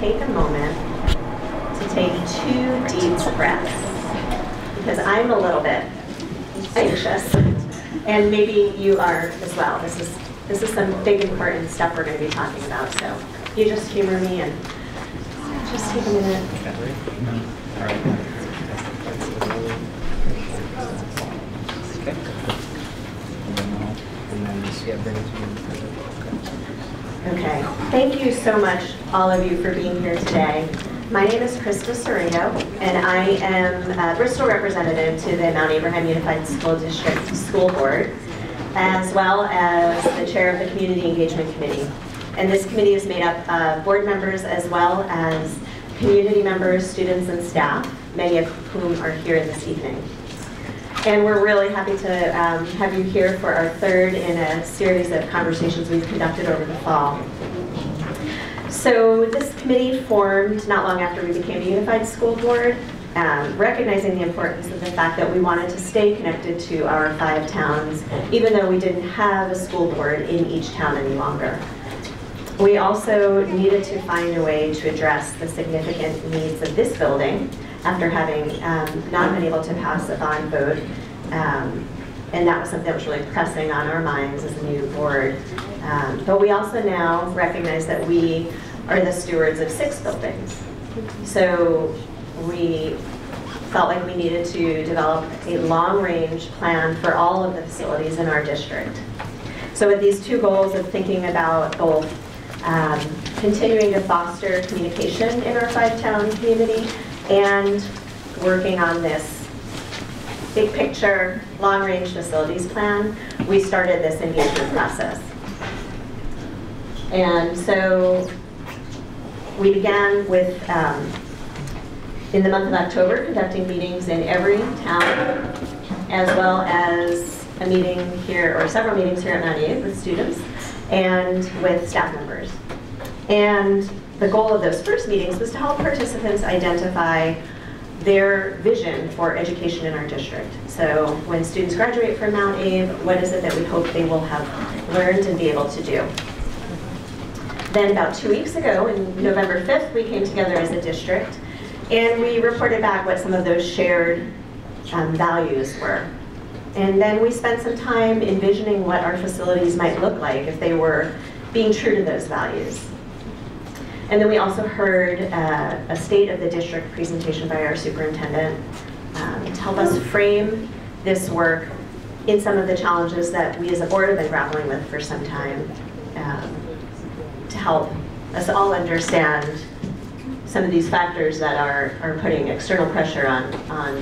take a moment to take 2 deep breaths, because I'm a little bit anxious, and maybe you are as well. This is some big important stuff we're going to be talking about, so you just humor me and just take a minute. All right. Okay. And then just bring it to you. Okay. Thank you so much, all of you, for being here today. My name is Krista Cerrillo, and I am a Bristol representative to the Mount Abraham Unified School District School Board, as well as the chair of the Community Engagement Committee. And this committee is made up of board members as well as community members, students, and staff, many of whom are here this evening. And we're really happy to have you here for our third in a series of conversations we've conducted over the fall. So this committee formed not long after we became a unified school board, recognizing the importance of the fact that we wanted to stay connected to our 5 towns, even though we didn't have a school board in each town any longer. We also needed to find a way to address the significant needs of this building after having not been able to pass a bond vote. And that was something that was really pressing on our minds as a new board. But we also now recognize that we are the stewards of 6 buildings. So we felt like we needed to develop a long-range plan for all of the facilities in our district. So with these 2 goals of thinking about both continuing to foster communication in our 5-town community and working on this big picture, long-range facilities plan, we started this engagement process. And so we began with, in the month of October, conducting meetings in every town, as well as a meeting here, or several meetings here at Mount Abe with students and with staff members. And the goal of those first meetings was to help participants identify their vision for education in our district. So when students graduate from Mount Abe, what is it that we hope they will have learned and be able to do? Then about 2 weeks ago, on November 5th, we came together as a district, and we reported back what some of those shared values were. And then we spent some time envisioning what our facilities might look like if they were being true to those values. And then we also heard a state of the district presentation by our superintendent to help us frame this work in some of the challenges that we as a board have been grappling with for some time, to help us all understand some of these factors that are putting external pressure on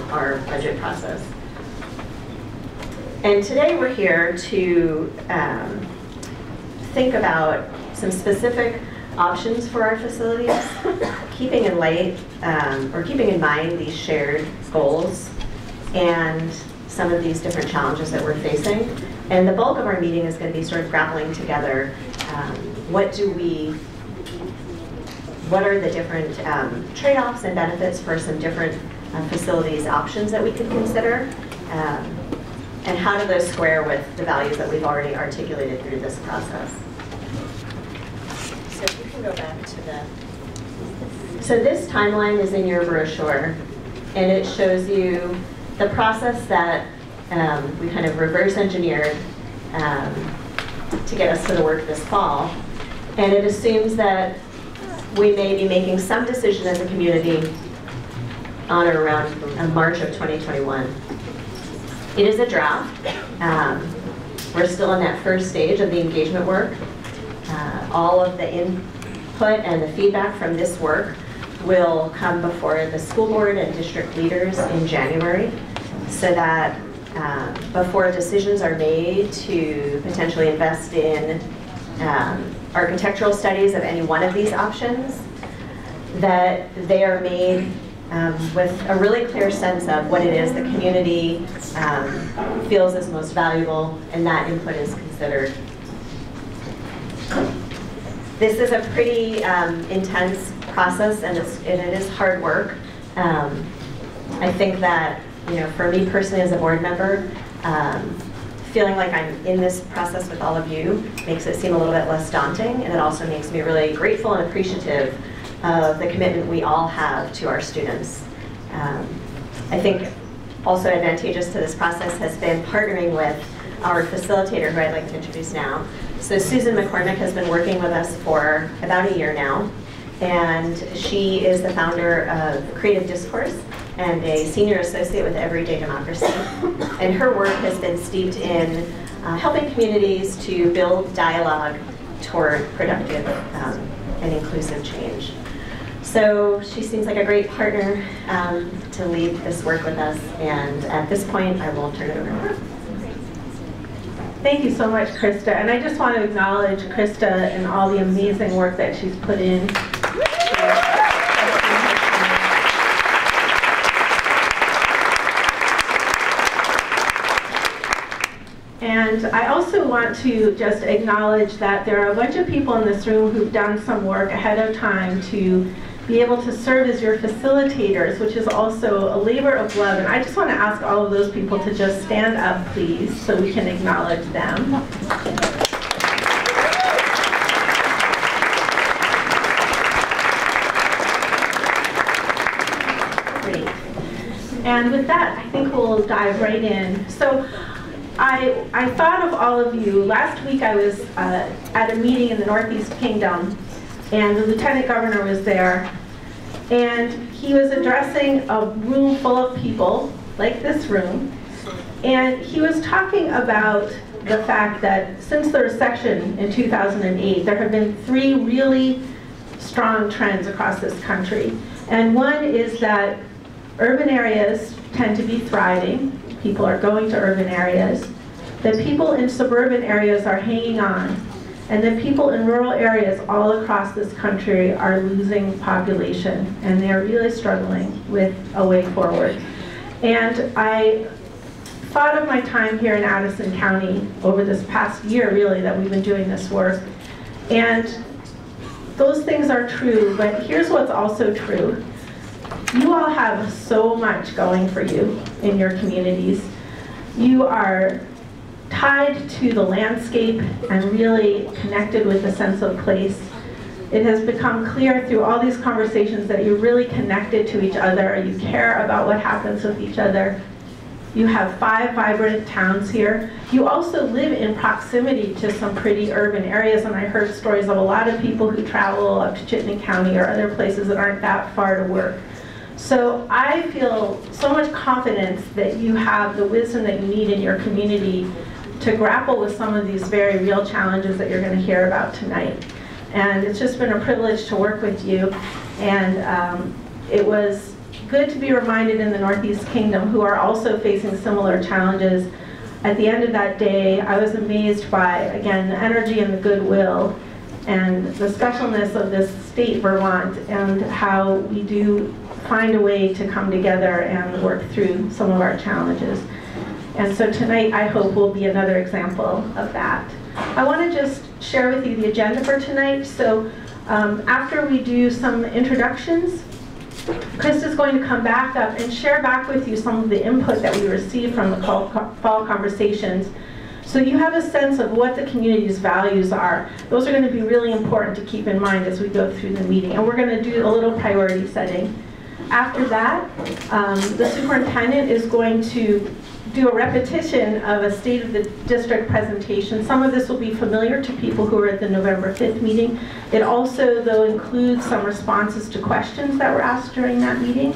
our budget process. And today we're here to think about some specific options for our facilities, keeping in mind these shared goals and some of these different challenges that we're facing. And the bulk of our meeting is going to be sort of grappling together what are the different trade-offs and benefits for some different facilities options that we could consider, and how do those square with the values that we've already articulated through this process. So if you can go back to so this timeline is in your brochure, and it shows you the process that we kind of reverse engineered to get us to the work this fall. And it assumes that we may be making some decision as a community on or around March of 2021. It is a draft. We're still in that first stage of the engagement work. All of the input and the feedback from this work will come before the school board and district leaders in January, so that before decisions are made to potentially invest in architectural studies of any one of these options, that they are made with a really clear sense of what it is the community feels is most valuable, and that input is considered. This is a pretty intense process, and it is hard work. I think that, for me personally as a board member, feeling like I'm in this process with all of you makes it seem a little bit less daunting, and it also makes me really grateful and appreciative of the commitment we all have to our students. I think also advantageous to this process has been partnering with our facilitator, who I'd like to introduce now. So Susan McCormick has been working with us for about a year now, and she is the founder of Creative Discourse and a senior associate with Everyday Democracy. And her work has been steeped in helping communities to build dialogue toward productive and inclusive change. So she seems like a great partner to lead this work with us, and at this point I will turn it over to her. Thank you so much, Krista. And I just want to acknowledge Krista and all the amazing work that she's put in. And I also want to just acknowledge that there are a bunch of people in this room who've done some work ahead of time to be able to serve as your facilitators, which is also a labor of love. And I just want to ask all of those people to just stand up, please, so we can acknowledge them. Great. And with that, I think we'll dive right in. So I thought of all of you. Last week I was at a meeting in the Northeast Kingdom, and the Lieutenant Governor was there, and he was addressing a room full of people, like this room, and he was talking about the fact that since the recession in 2008, there have been 3 really strong trends across this country. And one is that urban areas tend to be thriving. People are going to urban areas. The people in suburban areas are hanging on. And the people in rural areas all across this country are losing population, and they're really struggling with a way forward. And I thought of my time here in Addison County over this past year, really, that we've been doing this work. And those things are true, but here's what's also true. You all have so much going for you in your communities. You are tied to the landscape and really connected with a sense of place. It has become clear through all these conversations that you're really connected to each other. You care about what happens with each other. You have 5 vibrant towns here. You also live in proximity to some pretty urban areas, and I heard stories of a lot of people who travel up to Chittenden County or other places that aren't that far to work. So I feel so much confidence that you have the wisdom that you need in your community to grapple with some of these very real challenges that you're going to hear about tonight. And it's just been a privilege to work with you. And it was good to be reminded in the Northeast Kingdom, who are also facing similar challenges. At the end of that day, I was amazed by, again, the energy and the goodwill and the specialness of this state, Vermont, and how we do find a way to come together and work through some of our challenges. And so tonight, I hope, will be another example of that. I want to just share with you the agenda for tonight. So after we do some introductions, Krista's going to come back up and share back with you some of the input that we received from the fall conversations. So you have a sense of what the community's values are. Those are going to be really important to keep in mind as we go through the meeting. And we're going to do a little priority setting. After that, the superintendent is going to do a repetition of a State of the District presentation. Some of this will be familiar to people who were at the November 5th meeting. It also, though, includes some responses to questions that were asked during that meeting.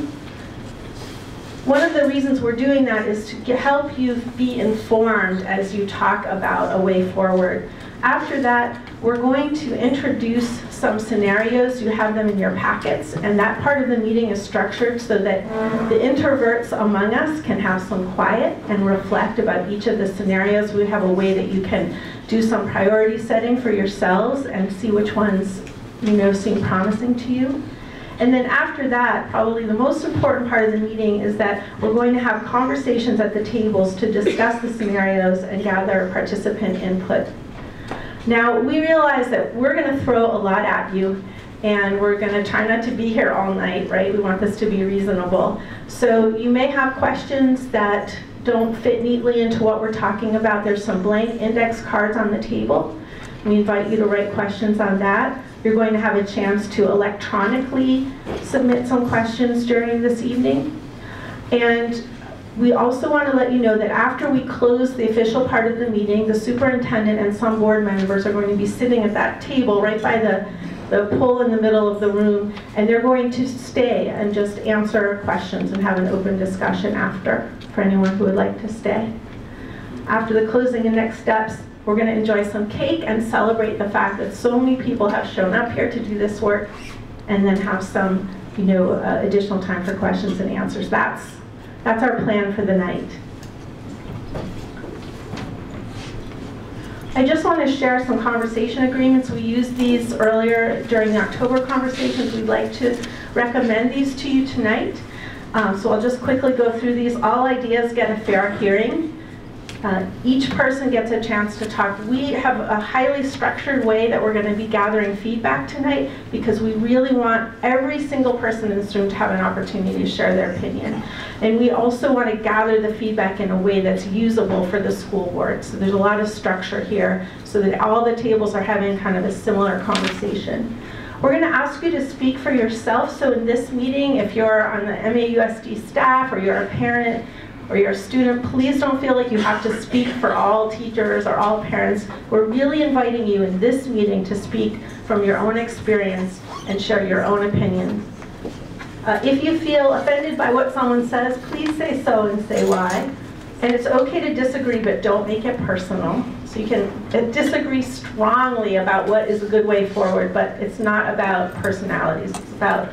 One of the reasons we're doing that is to help you be informed as you talk about a way forward. After that, we're going to introduce some scenarios. You have them in your packets, and that part of the meeting is structured so that the introverts among us can have some quiet and reflect about each of the scenarios. We have a way that you can do some priority setting for yourselves and see which ones seem promising to you. And then after that, probably the most important part of the meeting is that we're going to have conversations at the tables to discuss the scenarios and gather participant input. Now, we realize that we're going to throw a lot at you, and we're going to try not to be here all night, right? We want this to be reasonable. So you may have questions that don't fit neatly into what we're talking about. There's some blank index cards on the table. We invite you to write questions on that. You're going to have a chance to electronically submit some questions during this evening. And we also want to let you know that after we close the official part of the meeting, the superintendent and some board members are going to be sitting at that table right by the pole in the middle of the room, and they're going to stay and just answer questions and have an open discussion after, for anyone who would like to stay. After the closing and next steps, we're going to enjoy some cake and celebrate the fact that so many people have shown up here to do this work, and then have some, additional time for questions and answers. That's our plan for the night. I just want to share some conversation agreements. We used these earlier during the October conversations. We'd like to recommend these to you tonight. So I'll just quickly go through these. All ideas get a fair hearing. Each person gets a chance to talk. We have a highly structured way that we're going to be gathering feedback tonight, because we really want every single person in this room to have an opportunity to share their opinion. And we also want to gather the feedback in a way that's usable for the school board. So there's a lot of structure here so that all the tables are having kind of a similar conversation. We're going to ask you to speak for yourself. So in this meeting, if you're on the MAUSD staff, or you're a parent, or you're a student, please don't feel like you have to speak for all teachers or all parents. We're really inviting you in this meeting to speak from your own experience and share your own opinion. If you feel offended by what someone says, please say so and say why. And it's okay to disagree, but don't make it personal. So you can disagree strongly about what is a good way forward, but it's not about personalities. It's about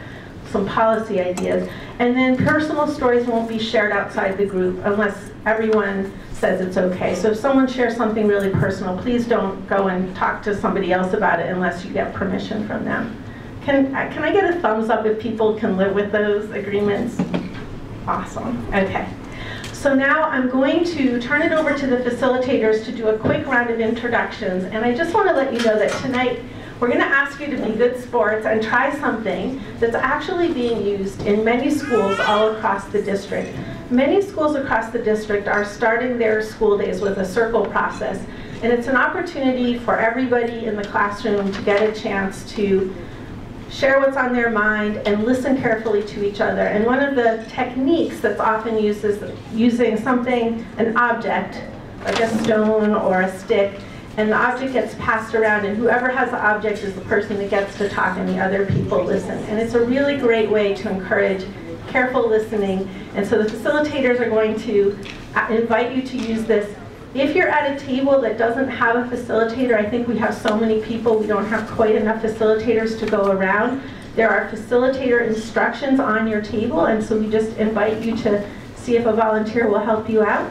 some policy ideas. And then personal stories won't be shared outside the group unless everyone says it's okay. So if someone shares something really personal, please don't go and talk to somebody else about it unless you get permission from them. Can I get a thumbs up if people can live with those agreements? Awesome. Okay. So now I'm going to turn it over to the facilitators to do a quick round of introductions. And I just want to let you know that tonight we're going to ask you to be good sports and try something that's actually being used in many schools all across the district. Many schools across the district are starting their school days with a circle process. And it's an opportunity for everybody in the classroom to get a chance to share what's on their mind and listen carefully to each other. And one of the techniques that's often used is using something, an object, like a stone or a stick, and the object gets passed around, and whoever has the object is the person that gets to talk, and the other people listen. And it's a really great way to encourage careful listening. And so the facilitators are going to invite you to use this. If you're at a table that doesn't have a facilitator, I think we have so many people, we don't have quite enough facilitators to go around. There are facilitator instructions on your table, and so we just invite you to see if a volunteer will help you out.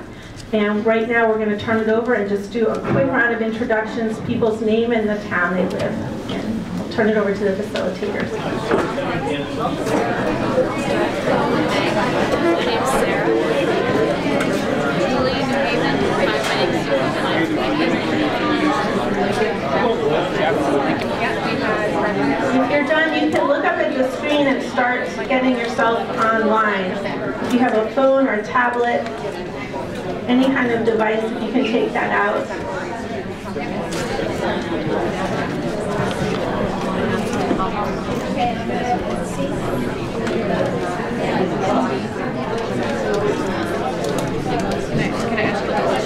And right now we're going to turn it over and just do a quick round of introductions, people's name and the town they live in. And I'll turn it over to the facilitators. My name's Sarah. Julie, If you're done, you can look up at the screen and start getting yourself online. If you have a phone or a tablet, any kind of device, if you can take that out. Can I ask you a question?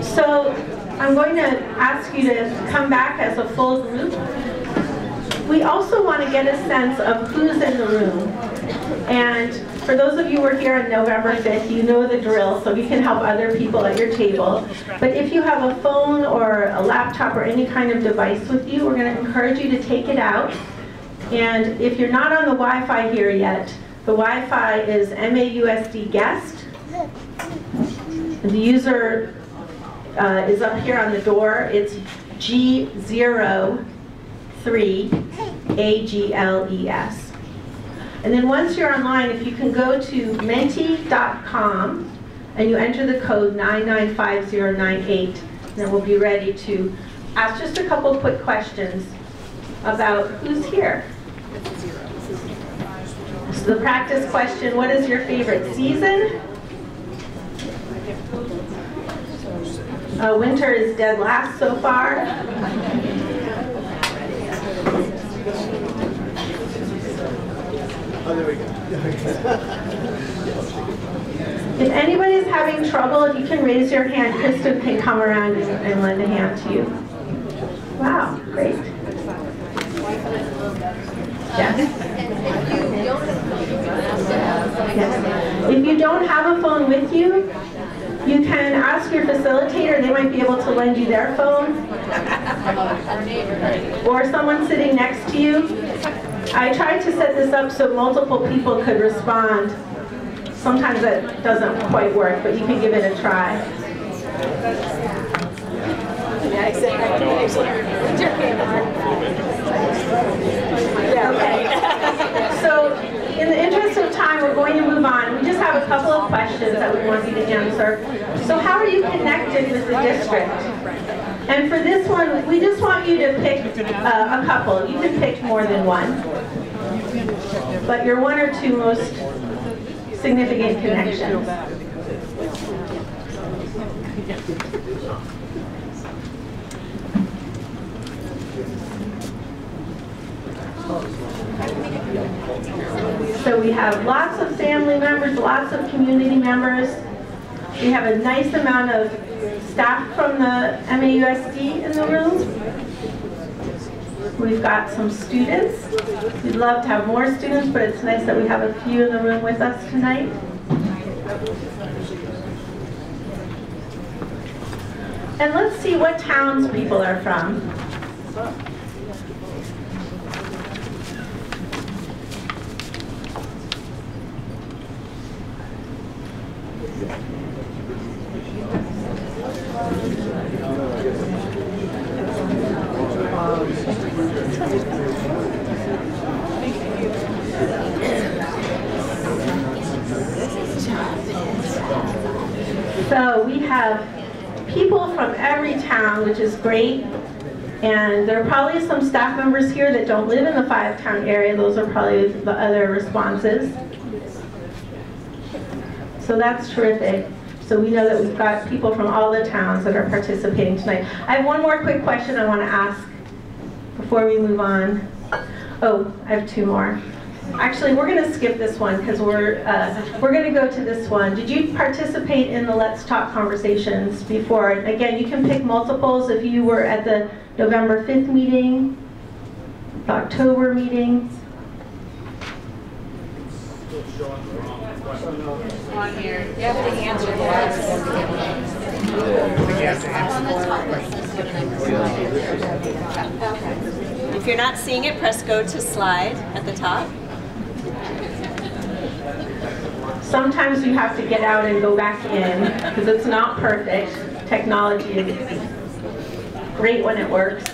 So I'm going to ask you to come back as a full group. We also want to get a sense of who's in the room. And for those of you who are here on November 5th, you know the drill, so you can help other people at your table. But if you have a phone or a laptop or any kind of device with you, we're going to encourage you to take it out. And if you're not on the Wi-Fi here yet, the Wi-Fi is MAUSD guest. The user is up here on the door. It's G03AGLES. And then once you're online, if you can go to menti.com and you enter the code 995098, then we'll be ready to ask just a couple quick questions about who's here. So the practice question, what is your favorite season? Winter is dead last so far. Oh, there we go. If anybody's having trouble, if you can raise your hand, Kristen can come around and lend a hand to you. Wow, great. Yes. Yes. If you don't have a phone with you, you can ask your facilitator. They might be able to lend you their phone. Or someone sitting next to you. I tried to set this up so multiple people could respond. Sometimes that doesn't quite work, but you can give it a try. Okay. So, in the interest of time, we're going to move on. We just have a couple of questions that we want you to answer. So, how are you connected with the district? And for this one, we just want you to pick a couple. You can pick more than one. But your one or two most significant connections. So we have lots of family members, lots of community members. We have a nice amount of staff from the MAUSD in the room. We've got some students. We'd love to have more students, but it's nice that we have a few in the room with us tonight. And let's see what towns people are from. So we have people from every town, which is great. And there are probably some staff members here that don't live in the 5-town area. Those are probably the other responses. So that's terrific. So we know that we've got people from all the towns that are participating tonight. I have one more quick question I want to ask before we move on. Oh, I have two more. Actually, we're going to skip this one because we're going to go to this one. Did you participate in the Let's Talk conversations before? Again, you can pick multiples if you were at the November 5th meeting, the October meeting. On here, you have to answer the last one. If you're not seeing it, press go to slide at the top. Sometimes you have to get out and go back in because it's not perfect. Technology is great when it works.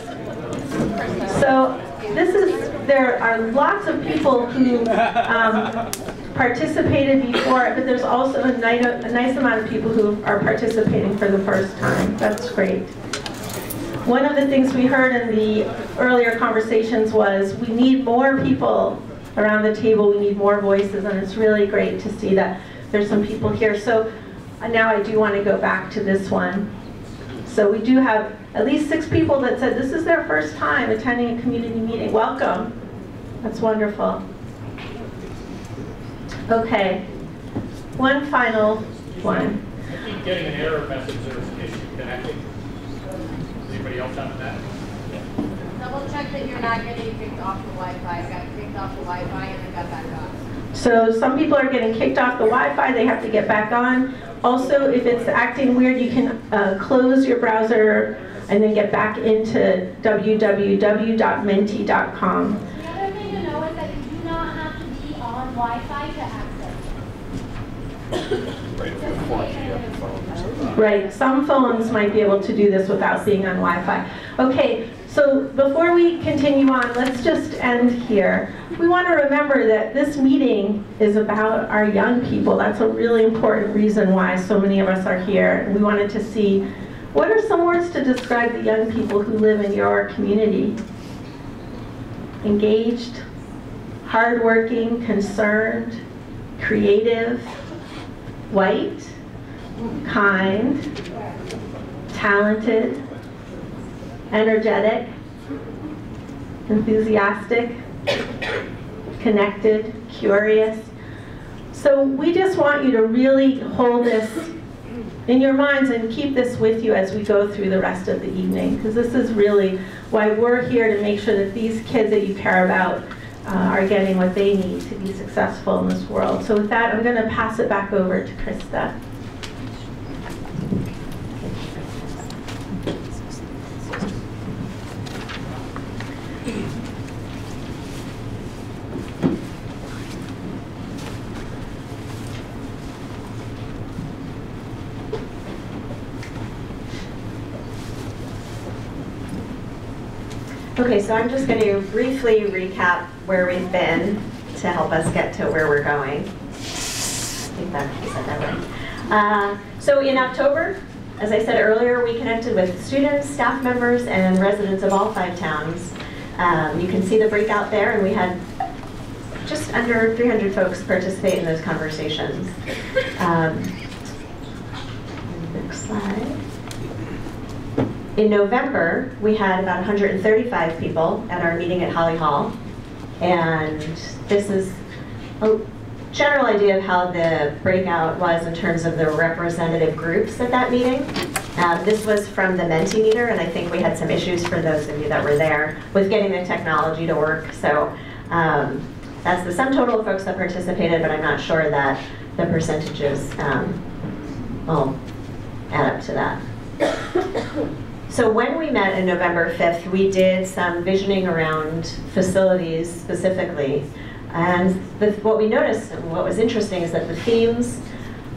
So there are lots of people who participated before, but there's also a nice amount of people who are participating for the first time. That's great. One of the things we heard in the earlier conversations was we need more people around the table, we need more voices, and it's really great to see that there's some people here. So now I do want to go back to this one. So we do have at least 6 people that said this is their first time attending a community meeting. Welcome. That's wonderful. Okay, one final one. I keep getting an error message there's an issue connecting. Does anybody else have that? Double check that you're not getting kicked off the Wi-Fi. I got kicked off the Wi-Fi and then got back on. So some people are getting kicked off the Wi-Fi, they have to get back on. Also, if it's acting weird, you can close your browser and then get back into www.menti.com. The other thing to know is that you do not have to be on Wi-Fi to access. Right, some phones might be able to do this without being on Wi-Fi. Okay, so before we continue on, let's just end here. We want to remember that this meeting is about our young people. That's a really important reason why so many of us are here. We wanted to see what are some words to describe the young people who live in your community? Engaged, hardworking, concerned, creative, white, kind, talented, energetic, enthusiastic, connected, curious. So we just want you to really hold this in your minds and keep this with you as we go through the rest of the evening, because this is really why we're here, to make sure that these kids that you care about are getting what they need to be successful in this world. So with that, I'm going to pass it back over to Krista. Okay, so I'm just going to briefly recap where we've been to help us get to where we're going. I think that I said that right. So in October, as I said earlier, we connected with students, staff members, and residents of all 5 towns. You can see the breakout there, and we had just under 300 folks participate in those conversations. Next slide. In November, we had about 135 people at our meeting at Holly Hall. And this is a general idea of how the breakout was in terms of the representative groups at that meeting. This was from the Mentimeter, and I think we had some issues, for those of you that were there, with getting the technology to work. So that's the sum total of folks that participated, but I'm not sure that the percentages will add up to that. So when we met on November 5th, we did some visioning around facilities specifically. And what we noticed, and what was interesting, is that the themes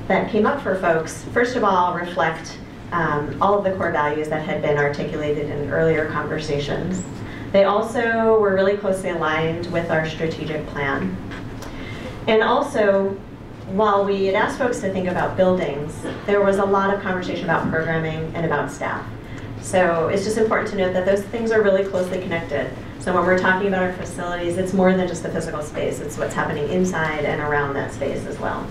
that came up for folks, first of all, reflect all of the core values that had been articulated in earlier conversations. They also were really closely aligned with our strategic plan. And also, while we had asked folks to think about buildings, there was a lot of conversation about programming and about staff. So it's just important to note that those things are really closely connected. So when we're talking about our facilities, it's more than just the physical space. It's what's happening inside and around that space as well.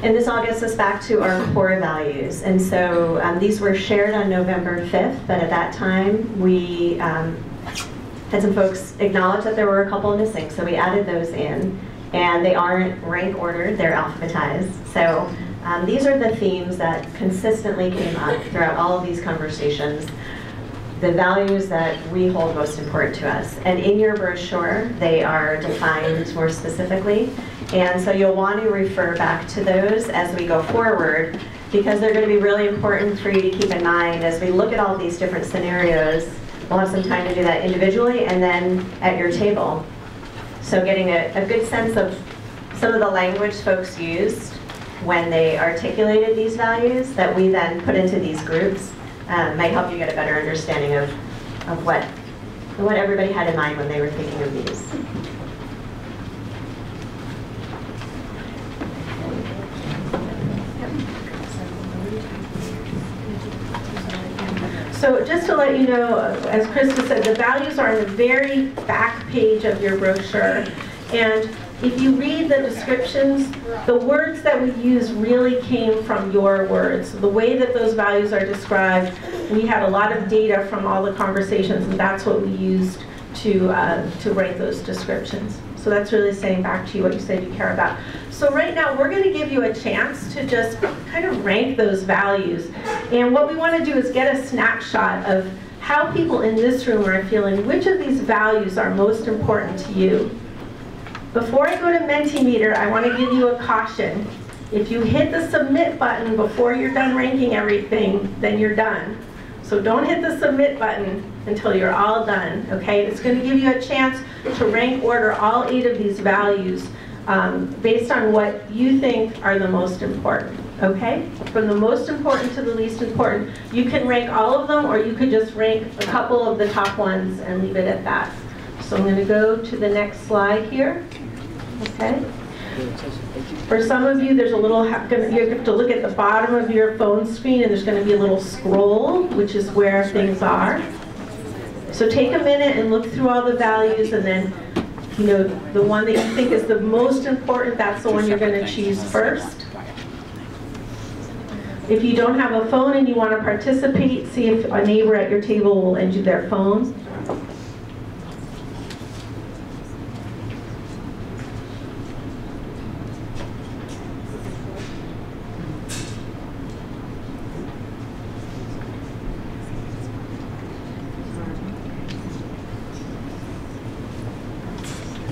And this all gets us back to our core values. And so these were shared on November 5th, but at that time we had some folks acknowledge that there were a couple missing. So we added those in, and they aren't rank ordered, they're alphabetized. So these are the themes that consistently came up throughout all of these conversations, the values that we hold most important to us. And in your brochure, they are defined more specifically. And so you'll want to refer back to those as we go forward, because they're going to be really important for you to keep in mind as we look at all these different scenarios. We'll have some time to do that individually and then at your table. So getting a good sense of some of the language folks used when they articulated these values that we then put into these groups might help you get a better understanding of what everybody had in mind when they were thinking of these. So just to let you know, as Krista said, the values are on the very back page of your brochure. And if you read the descriptions, the words that we use really came from your words. The way that those values are described, we had a lot of data from all the conversations, and that's what we used to write those descriptions. So that's really saying back to you what you said you care about. So right now, we're going to give you a chance to just kind of rank those values. And what we want to do is get a snapshot of how people in this room are feeling, which of these values are most important to you. Before I go to Mentimeter, I want to give you a caution. If you hit the submit button before you're done ranking everything, then you're done. So don't hit the submit button until you're all done, okay? It's going to give you a chance to rank order all 8 of these values based on what you think are the most important, okay? From the most important to the least important. You can rank all of them, or you could just rank a couple of the top ones and leave it at that. So I'm going to go to the next slide here, okay? For some of you, there's a little, you have to look at the bottom of your phone screen, and there's going to be a little scroll, which is where things are. So take a minute and look through all the values, and then, you know, the one that you think is the most important, that's the one you're going to choose first. If you don't have a phone and you want to participate, see if a neighbor at your table will lend you their phone.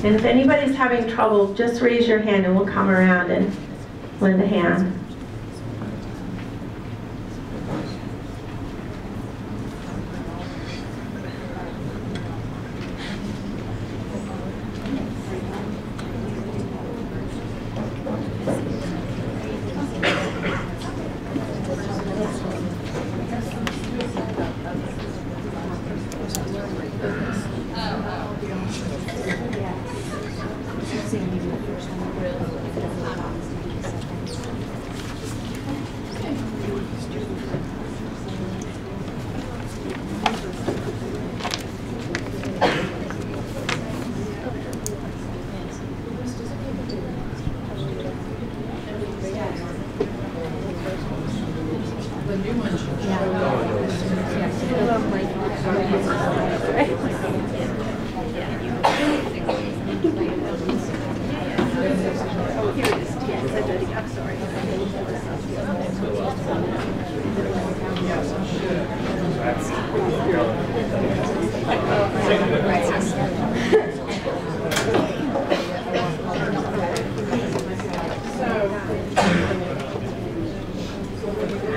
And if anybody's having trouble, just raise your hand and we'll come around and lend a hand.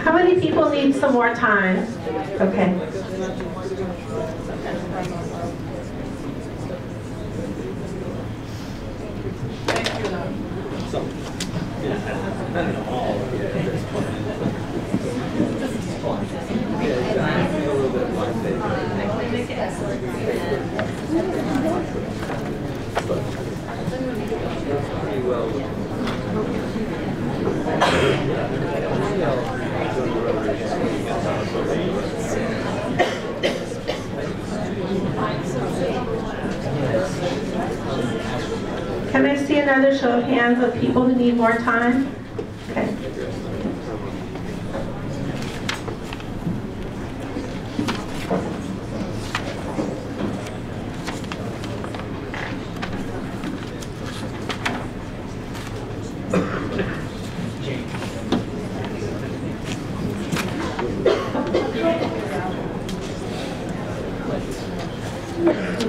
How many people need some more time? Okay. Can I see another show of hands of people who need more time? Okay.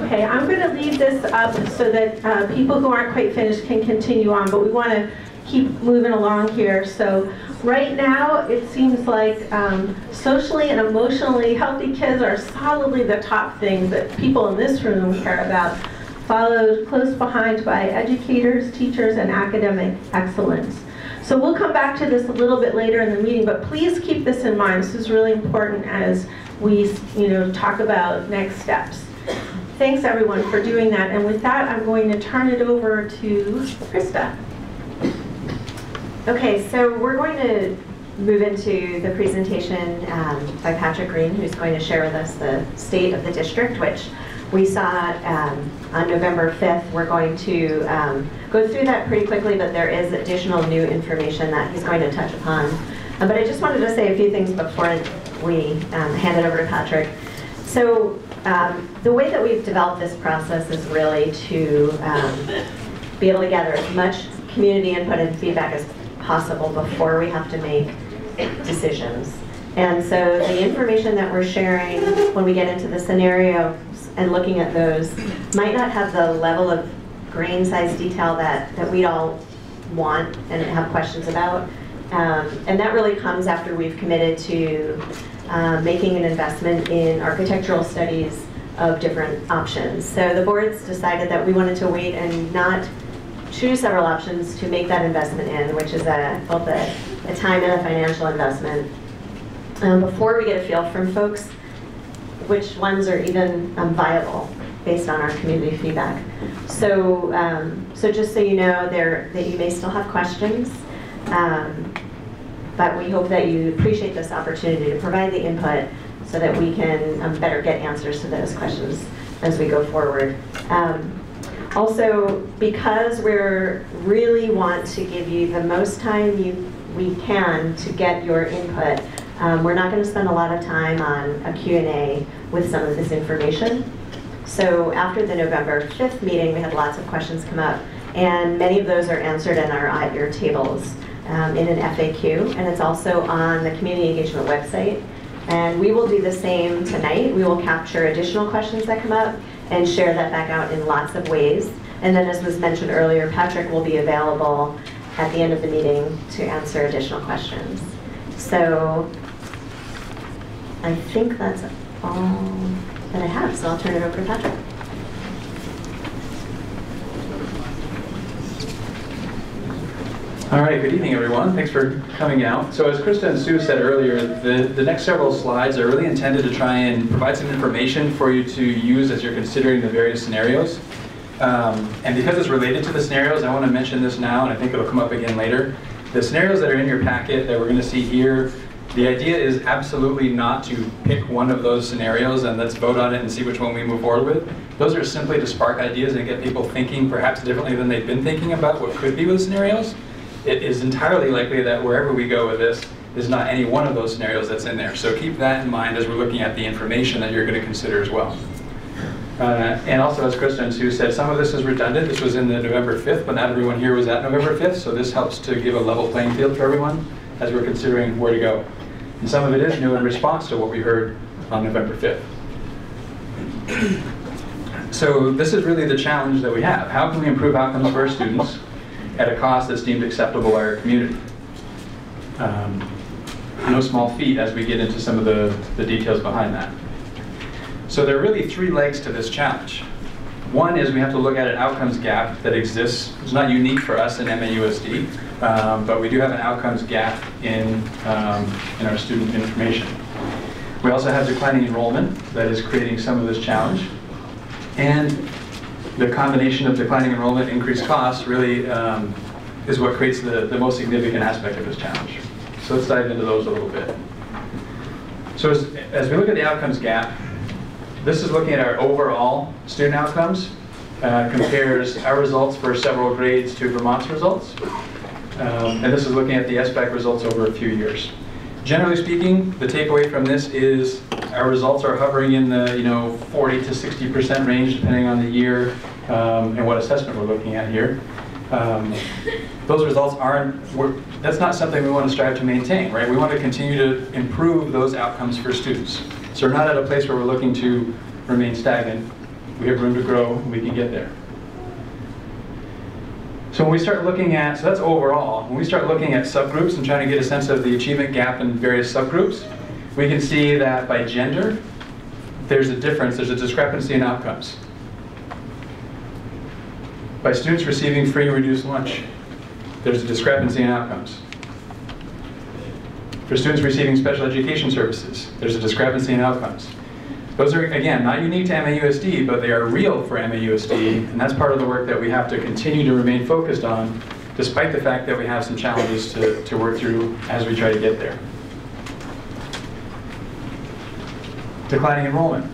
Okay, I'm going to leave this up so that people who aren't quite finished can continue on, but we want to keep moving along here. So right now, it seems like socially and emotionally healthy kids are solidly the top things that people in this room care about, followed close behind by educators, teachers, and academic excellence. So we'll come back to this a little bit later in the meeting, but please keep this in mind. This is really important as we talk about next steps. Thanks everyone for doing that, and with that I'm going to turn it over to Krista. Okay, so we're going to move into the presentation by Patrick Green, who's going to share with us the state of the district, which we saw on November 5th. We're going to go through that pretty quickly, but there is additional new information that he's going to touch upon. But I just wanted to say a few things before we hand it over to Patrick. So the way that we've developed this process is really to be able to gather as much community input and feedback as possible before we have to make decisions. And so the information that we're sharing when we get into the scenarios and looking at those might not have the level of grain size detail that we'd all want and have questions about. And that really comes after we've committed to making an investment in architectural studies of different options. So the board's decided that we wanted to wait and not choose several options to make that investment in, which is both a time and a financial investment, before we get a feel from folks which ones are even viable based on our community feedback. So, so just so you know that you may still have questions, but we hope that you appreciate this opportunity to provide the input so that we can better get answers to those questions as we go forward. Also, because we really want to give you the most time you we can to get your input. We're not going to spend a lot of time on a Q&A with some of this information. So after the November 5th meeting, we had lots of questions come up, and many of those are answered and are at your tables in an FAQ, and it's also on the community engagement website. And we will do the same tonight. We will capture additional questions that come up and share that back out in lots of ways. And then, as was mentioned earlier, Patrick will be available at the end of the meeting to answer additional questions. So I think that's all that I have, so I'll turn it over to Patrick. All right, good evening, everyone. Thanks for coming out. So as Krista and Sue said earlier, the next several slides are really intended to try and provide some information for you to use as you're considering the various scenarios. And because it's related to the scenarios, I want to mention this now, and I think it'll come up again later. The scenarios that are in your packet that we're going to see here, the idea is absolutely not to pick one of those scenarios and let's vote on it and see which one we move forward with. Those are simply to spark ideas and get people thinking perhaps differently than they've been thinking about what could be with scenarios. It is entirely likely that wherever we go with this is not any one of those scenarios that's in there. So keep that in mind as we're looking at the information that you're going to consider as well. And also, as Krista and Sue said, some of this is redundant. This was in the November 5th, but not everyone here was at November 5th, so this helps to give a level playing field for everyone as we're considering where to go. And some of it is new in response to what we heard on November 5th. So this is really the challenge that we have. How can we improve outcomes for our students at a cost that's deemed acceptable by our community? No small feat as we get into some of the details behind that. So there are really three legs to this challenge. One is we have to look at an outcomes gap that exists. It's not unique for us in MAUSD, but we do have an outcomes gap in our student information. We also have declining enrollment that is creating some of this challenge. And the combination of declining enrollment and increased costs really is what creates the most significant aspect of this challenge. So let's dive into those a little bit. So as we look at the outcomes gap, this is looking at our overall student outcomes, compares our results for several grades to Vermont's results. And this is looking at the SBAC results over a few years. Generally speaking, the takeaway from this is our results are hovering in the 40 to 60% range, depending on the year and what assessment we're looking at here. Those results that's not something we want to strive to maintain, right? We want to continue to improve those outcomes for students. So we're not at a place where we're looking to remain stagnant. We have room to grow, and we can get there. So when we start looking at, so that's overall, when we start looking at subgroups and trying to get a sense of the achievement gap in various subgroups, we can see that by gender, there's a difference, there's a discrepancy in outcomes. By students receiving free and reduced lunch, there's a discrepancy in outcomes. For students receiving special education services, there's a discrepancy in outcomes. Those are, again, not unique to MAUSD, but they are real for MAUSD, and that's part of the work that we have to continue to remain focused on, despite the fact that we have some challenges to work through as we try to get there. Declining enrollment.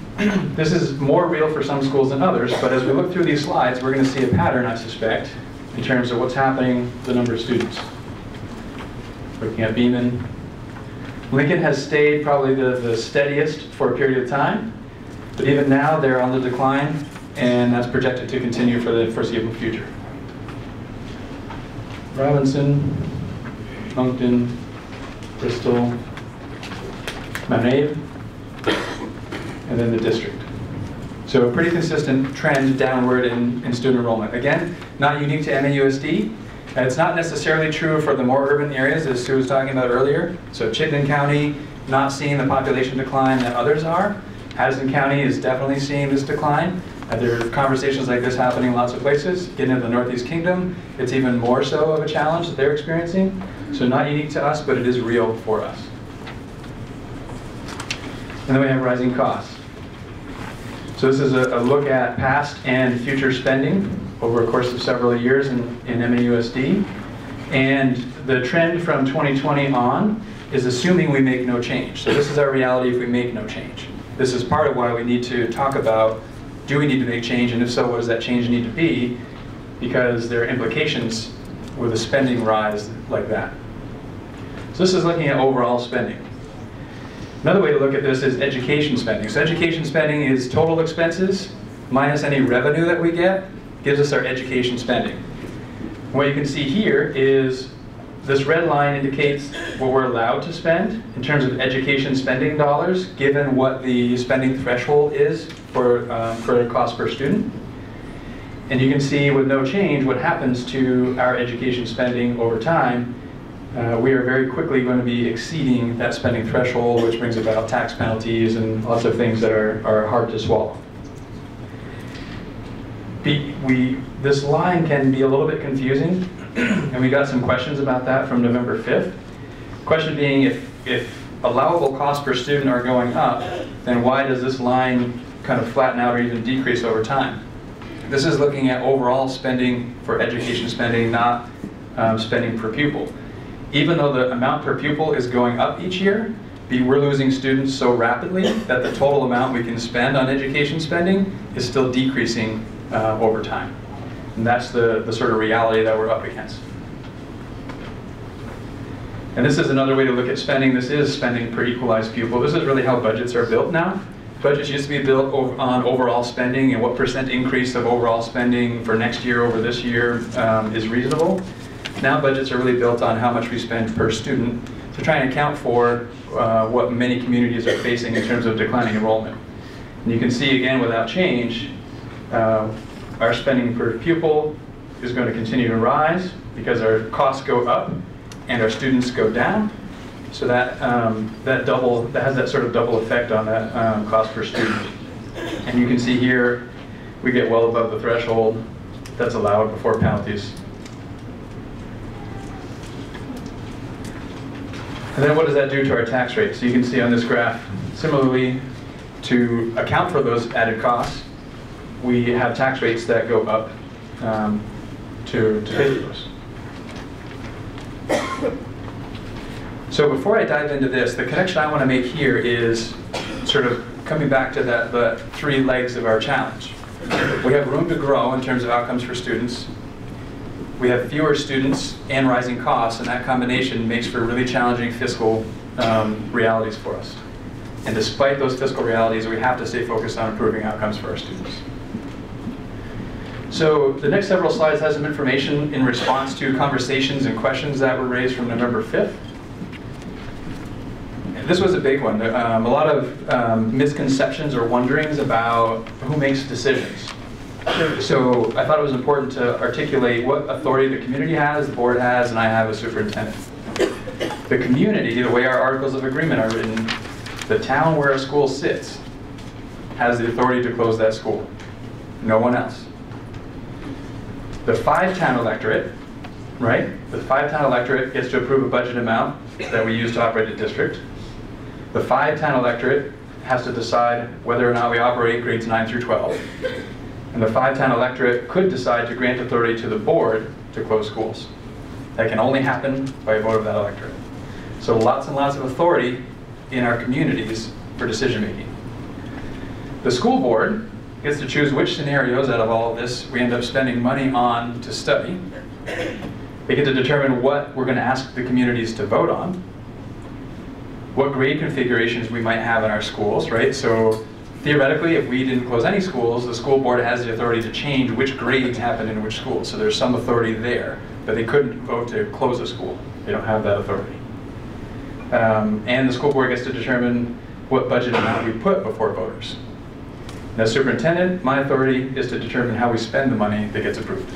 This is more real for some schools than others, but as we look through these slides, we're going to see a pattern, I suspect, in terms of what's happening with the number of students. Looking at Beeman. Lincoln has stayed probably the steadiest for a period of time, but even now they're on the decline, and that's projected to continue for the foreseeable future. Robinson, Moncton, Bristol, Mount Abe, and then the district. So a pretty consistent trend downward in student enrollment. Again, not unique to MAUSD. And it's not necessarily true for the more urban areas, as Sue was talking about earlier. So Chittenden County, not seeing the population decline that others are. Addison County is definitely seeing this decline. There are conversations like this happening in lots of places. Getting into the Northeast Kingdom, it's even more so of a challenge that they're experiencing. So not unique to us, but it is real for us. And then we have rising costs. So this is a look at past and future spending over a course of several years in MAUSD. And the trend from 2020 on is assuming we make no change. So this is our reality if we make no change. This is part of why we need to talk about, do we need to make change, and if so, what does that change need to be? Because there are implications with a spending rise like that. So this is looking at overall spending. Another way to look at this is education spending. So education spending is total expenses minus any revenue that we get, gives us our education spending. What you can see here is this red line indicates what we're allowed to spend in terms of education spending dollars, given what the spending threshold is for the cost per student. And you can see with no change what happens to our education spending over time. We are very quickly going to be exceeding that spending threshold, which brings about tax penalties and lots of things that are hard to swallow. This line can be a little bit confusing, and we got some questions about that from November 5th. Question being, if allowable costs per student are going up, then why does this line kind of flatten out or even decrease over time? This is looking at overall spending for education spending, not spending per pupil. Even though the amount per pupil is going up each year, we're losing students so rapidly that the total amount we can spend on education spending is still decreasing over time. And that's the sort of reality that we're up against. And this is another way to look at spending. This is spending per equalized pupil. This is really how budgets are built now. Budgets used to be built on overall spending and what percent increase of overall spending for next year over this year is reasonable. Now budgets are really built on how much we spend per student to try and account for what many communities are facing in terms of declining enrollment. And you can see again, without change, our spending per pupil is going to continue to rise because our costs go up and our students go down. So that has that sort of double effect on that cost per student. And you can see here, we get well above the threshold that's allowed before penalties. And then what does that do to our tax rate? So you can see on this graph, similarly, to account for those added costs, we have tax rates that go up to pay for those. So before I dive into this, the connection I want to make here is sort of coming back to the three legs of our challenge. We have room to grow in terms of outcomes for students. We have fewer students and rising costs, and that combination makes for really challenging fiscal realities for us. And despite those fiscal realities, we have to stay focused on improving outcomes for our students. So the next several slides have some information in response to conversations and questions that were raised from November 5th. This was a big one. A lot of misconceptions or wonderings about who makes decisions. So I thought it was important to articulate what authority the community has, the board has, and I have as superintendent. The community, the way our articles of agreement are written, the town where a school sits has the authority to close that school. No one else. The 5-town electorate, right? The 5-town electorate gets to approve a budget amount that we use to operate a district. The 5-town electorate has to decide whether or not we operate grades 9 through 12. And the 5-town electorate could decide to grant authority to the board to close schools. That can only happen by a vote of that electorate. So lots and lots of authority in our communities for decision making. The school board gets to choose which scenarios out of all of this we end up spending money on to study. They get to determine what we're going to ask the communities to vote on, what grade configurations we might have in our schools, right? So theoretically, if we didn't close any schools, the school board has the authority to change which grades happen in which schools. So there's some authority there, but they couldn't vote to close a school. They don't have that authority. And the school board gets to determine what budget amount we put before voters. And as superintendent, my authority is to determine how we spend the money that gets approved.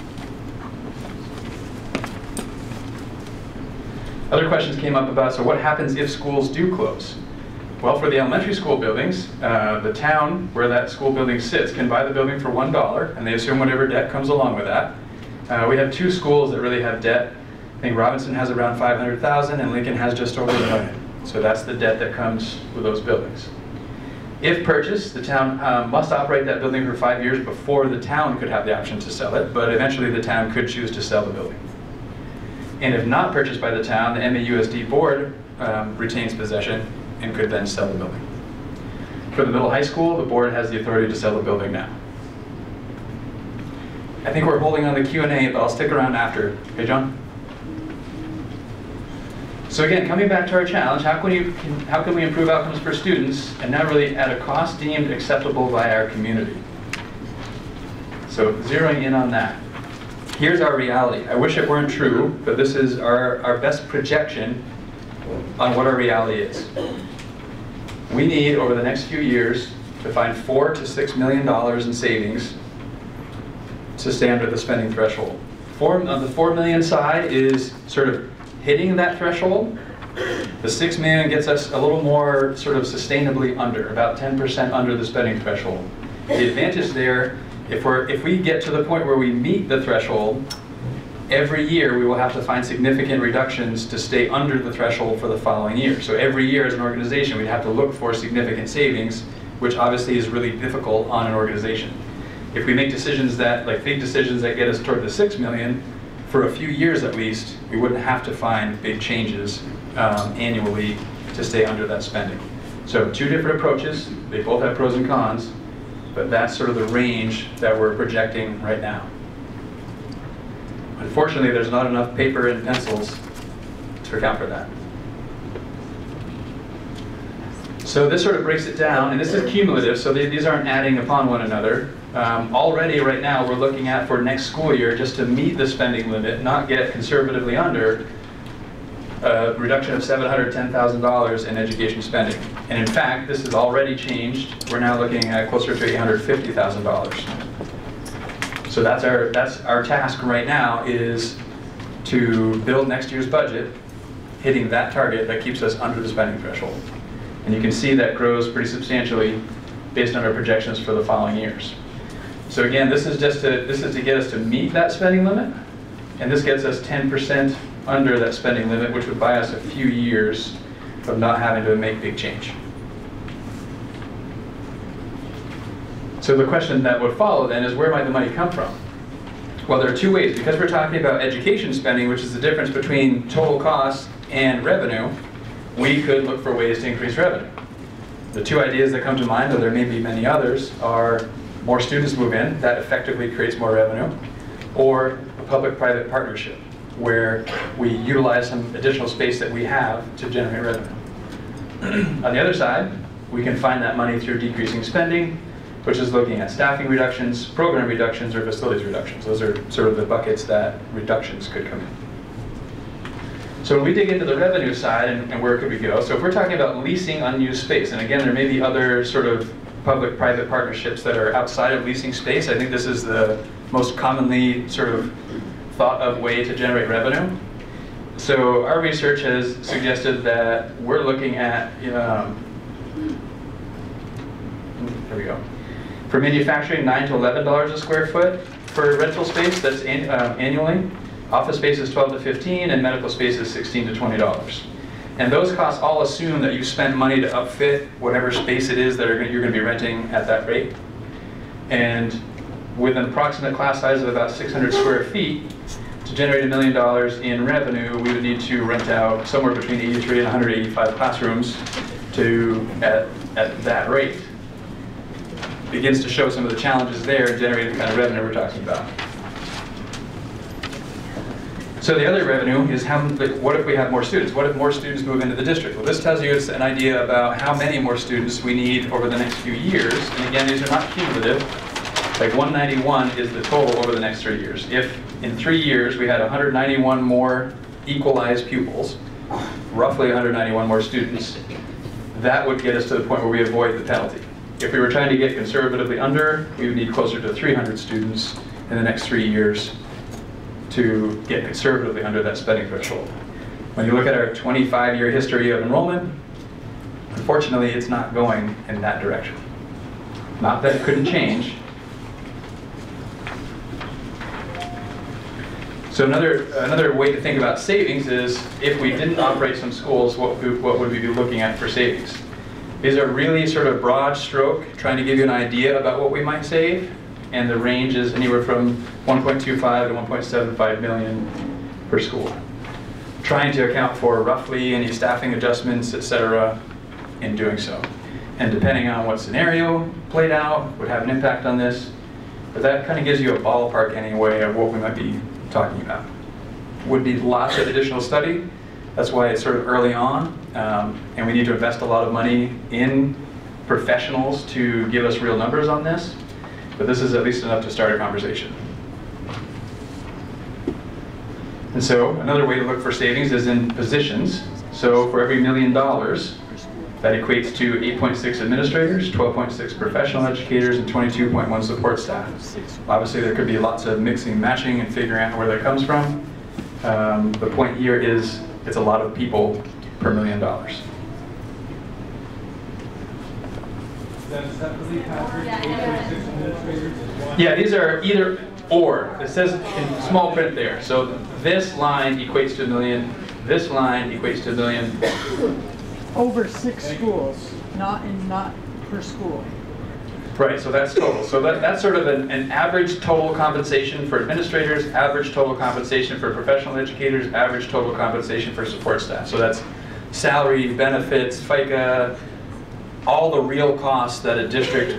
Other questions came up about, so what happens if schools do close? Well, for the elementary school buildings, the town where that school building sits can buy the building for $1, and they assume whatever debt comes along with that. We have 2 schools that really have debt. I think Robinson has around $500,000 and Lincoln has just over $1 million. So that's the debt that comes with those buildings. If purchased, the town must operate that building for 5 years before the town could have the option to sell it, but eventually the town could choose to sell the building. And if not purchased by the town, the MAUSD board retains possession and could then sell the building. For the middle high school, the board has the authority to sell the building now. I think we're holding on the Q&A, but I'll stick around after. Okay, John? So again, coming back to our challenge, how can we improve outcomes for students and not really at a cost deemed acceptable by our community? So zeroing in on that. Here's our reality. I wish it weren't true, but this is our best projection on what our reality is. We need, over the next few years, to find $4 to $6 million in savings to stay under the spending threshold. On the $4 million side is sort of hitting that threshold. The $6 million gets us a little more sort of sustainably under, about 10% under the spending threshold. The advantage there, if we get to the point where we meet the threshold, every year we will have to find significant reductions to stay under the threshold for the following year. So every year as an organization we'd have to look for significant savings, which obviously is really difficult on an organization. If we make decisions that, like big decisions that get us toward the $6 million, for a few years at least, we wouldn't have to find big changes annually to stay under that spending. So two different approaches, they both have pros and cons, but that's sort of the range that we're projecting right now. Unfortunately, there's not enough paper and pencils to account for that. So this sort of breaks it down, and this is cumulative, so these aren't adding upon one another. Already right now we're looking at for next school year, just to meet the spending limit, not get conservatively under, a reduction of $710,000 in education spending. And in fact, this has already changed. We're now looking at closer to $850,000. So that's our task right now, is to build next year's budget, hitting that target that keeps us under the spending threshold. And you can see that grows pretty substantially based on our projections for the following years. So again, this is to get us to meet that spending limit, and this gets us 10% under that spending limit, which would buy us a few years of not having to make big change. So the question that would follow then is, where might the money come from? Well, there are two ways. Because we're talking about education spending, which is the difference between total cost and revenue, we could look for ways to increase revenue. The two ideas that come to mind, though there may be many others, are more students move in, that effectively creates more revenue, or a public-private partnership, where we utilize some additional space that we have to generate revenue. On the other side, we can find that money through decreasing spending, which is looking at staffing reductions, program reductions, or facilities reductions. Those are sort of the buckets that reductions could come in. So when we dig into the revenue side and where could we go, so if we're talking about leasing unused space, and again, there may be other sort of public-private partnerships that are outside of leasing space. I think this is the most commonly sort of thought of way to generate revenue. So our research has suggested that we're looking at, there we go. For manufacturing, $9 to $11 a square foot for rental space, that's annually. Office space is $12 to $15, and medical space is $16 to $20. And those costs all assume that you spend money to upfit whatever space it is that you're going to be renting at that rate. And with an approximate class size of about 600 square feet, to generate $1 million in revenue, we would need to rent out somewhere between 83 and 185 classrooms at that rate. Begins to show some of the challenges there in generating the kind of revenue we're talking about. So the other revenue is what if we have more students? What if more students move into the district? Well, this tells you an idea about how many more students we need over the next few years. And again, these are not cumulative. Like 191 is the total over the next 3 years. If in 3 years we had 191 more equalized pupils, roughly 191 more students, that would get us to the point where we avoid the penalty. If we were trying to get conservatively under, we would need closer to 300 students in the next 3 years to get conservatively under that spending threshold. When you look at our 25-year history of enrollment, unfortunately it's not going in that direction. Not that it couldn't change. So another way to think about savings is, if we didn't operate some schools, what would we be looking at for savings? These are really sort of broad stroke, trying to give you an idea about what we might save. And the range is anywhere from 1.25 to 1.75 million per school. Trying to account for roughly any staffing adjustments, etc., in doing so. And depending on what scenario played out, would have an impact on this. But that kind of gives you a ballpark anyway of what we might be talking about. Would be lots of additional study, That's why it's sort of early on, and we need to invest a lot of money in professionals to give us real numbers on this. But this is at least enough to start a conversation. And so another way to look for savings is in positions. So for every $1 million, that equates to 8.6 administrators, 12.6 professional educators, and 22.1 support staff. Obviously, there could be lots of mixing, matching, and figuring out where that comes from. The point here is it's a lot of people per $1 million. Does that really average 8.6 administrators? Yeah, these are either or. It says in small print there. So this line equates to $1 million. This line equates to $1 million. Over 6 schools, not per school. Right, so that's total. So that's sort of an average total compensation for administrators, average total compensation for professional educators, average total compensation for support staff. So that's salary, benefits, FICA, all the real costs that a district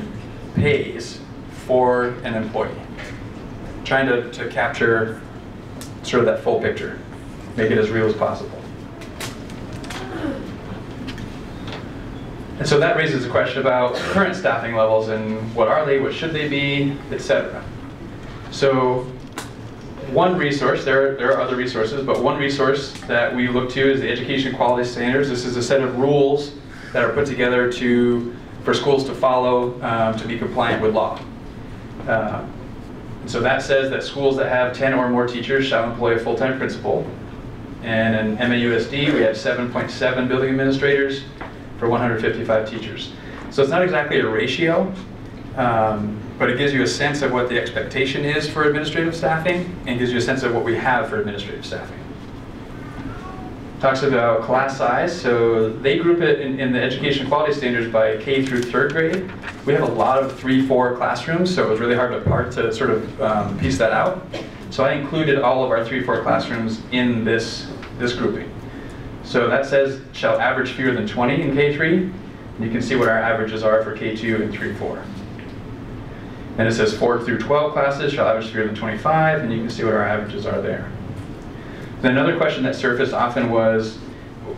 pays for an employee. Trying to capture sort of that full picture, make it as real as possible. And so that raises a question about current staffing levels and what are they, what should they be, etc. So one resource, there are other resources, but one resource that we look to is the Education Quality Standards. This is a set of rules that are put together for schools to follow to be compliant with law. And so that says that schools that have 10 or more teachers shall employ a full-time principal. And in MAUSD, we have 7.7 building administrators for 155 teachers. So it's not exactly a ratio, but it gives you a sense of what the expectation is for administrative staffing and gives you a sense of what we have for administrative staffing. Talks about class size, so they group it in the education quality standards by K through 3rd grade. We have a lot of 3-4 classrooms, so it was really hard to sort of piece that out. So I included all of our 3-4 classrooms in this grouping. So that says shall average fewer than 20 in K3. And you can see what our averages are for K2 and 3-4. And it says 4 through 12 classes shall average fewer than 25, and you can see what our averages are there. Then another question that surfaced often was,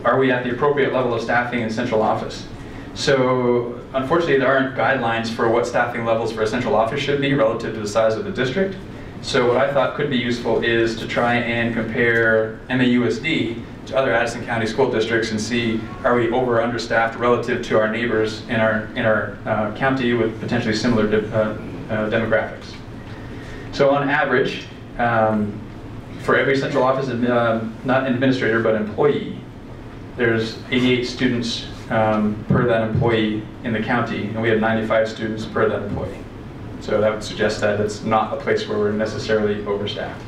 are we at the appropriate level of staffing in central office? So unfortunately, there aren't guidelines for what staffing levels for a central office should be relative to the size of the district. So what I thought could be useful is to try and compare MAUSD to other Addison County school districts and see, are we over or understaffed relative to our neighbors in our county with potentially similar demographics. So on average, for every central office, not administrator, but employee, there's 88 students per that employee in the county, and we have 95 students per that employee. So that would suggest that it's not a place where we're necessarily overstaffed.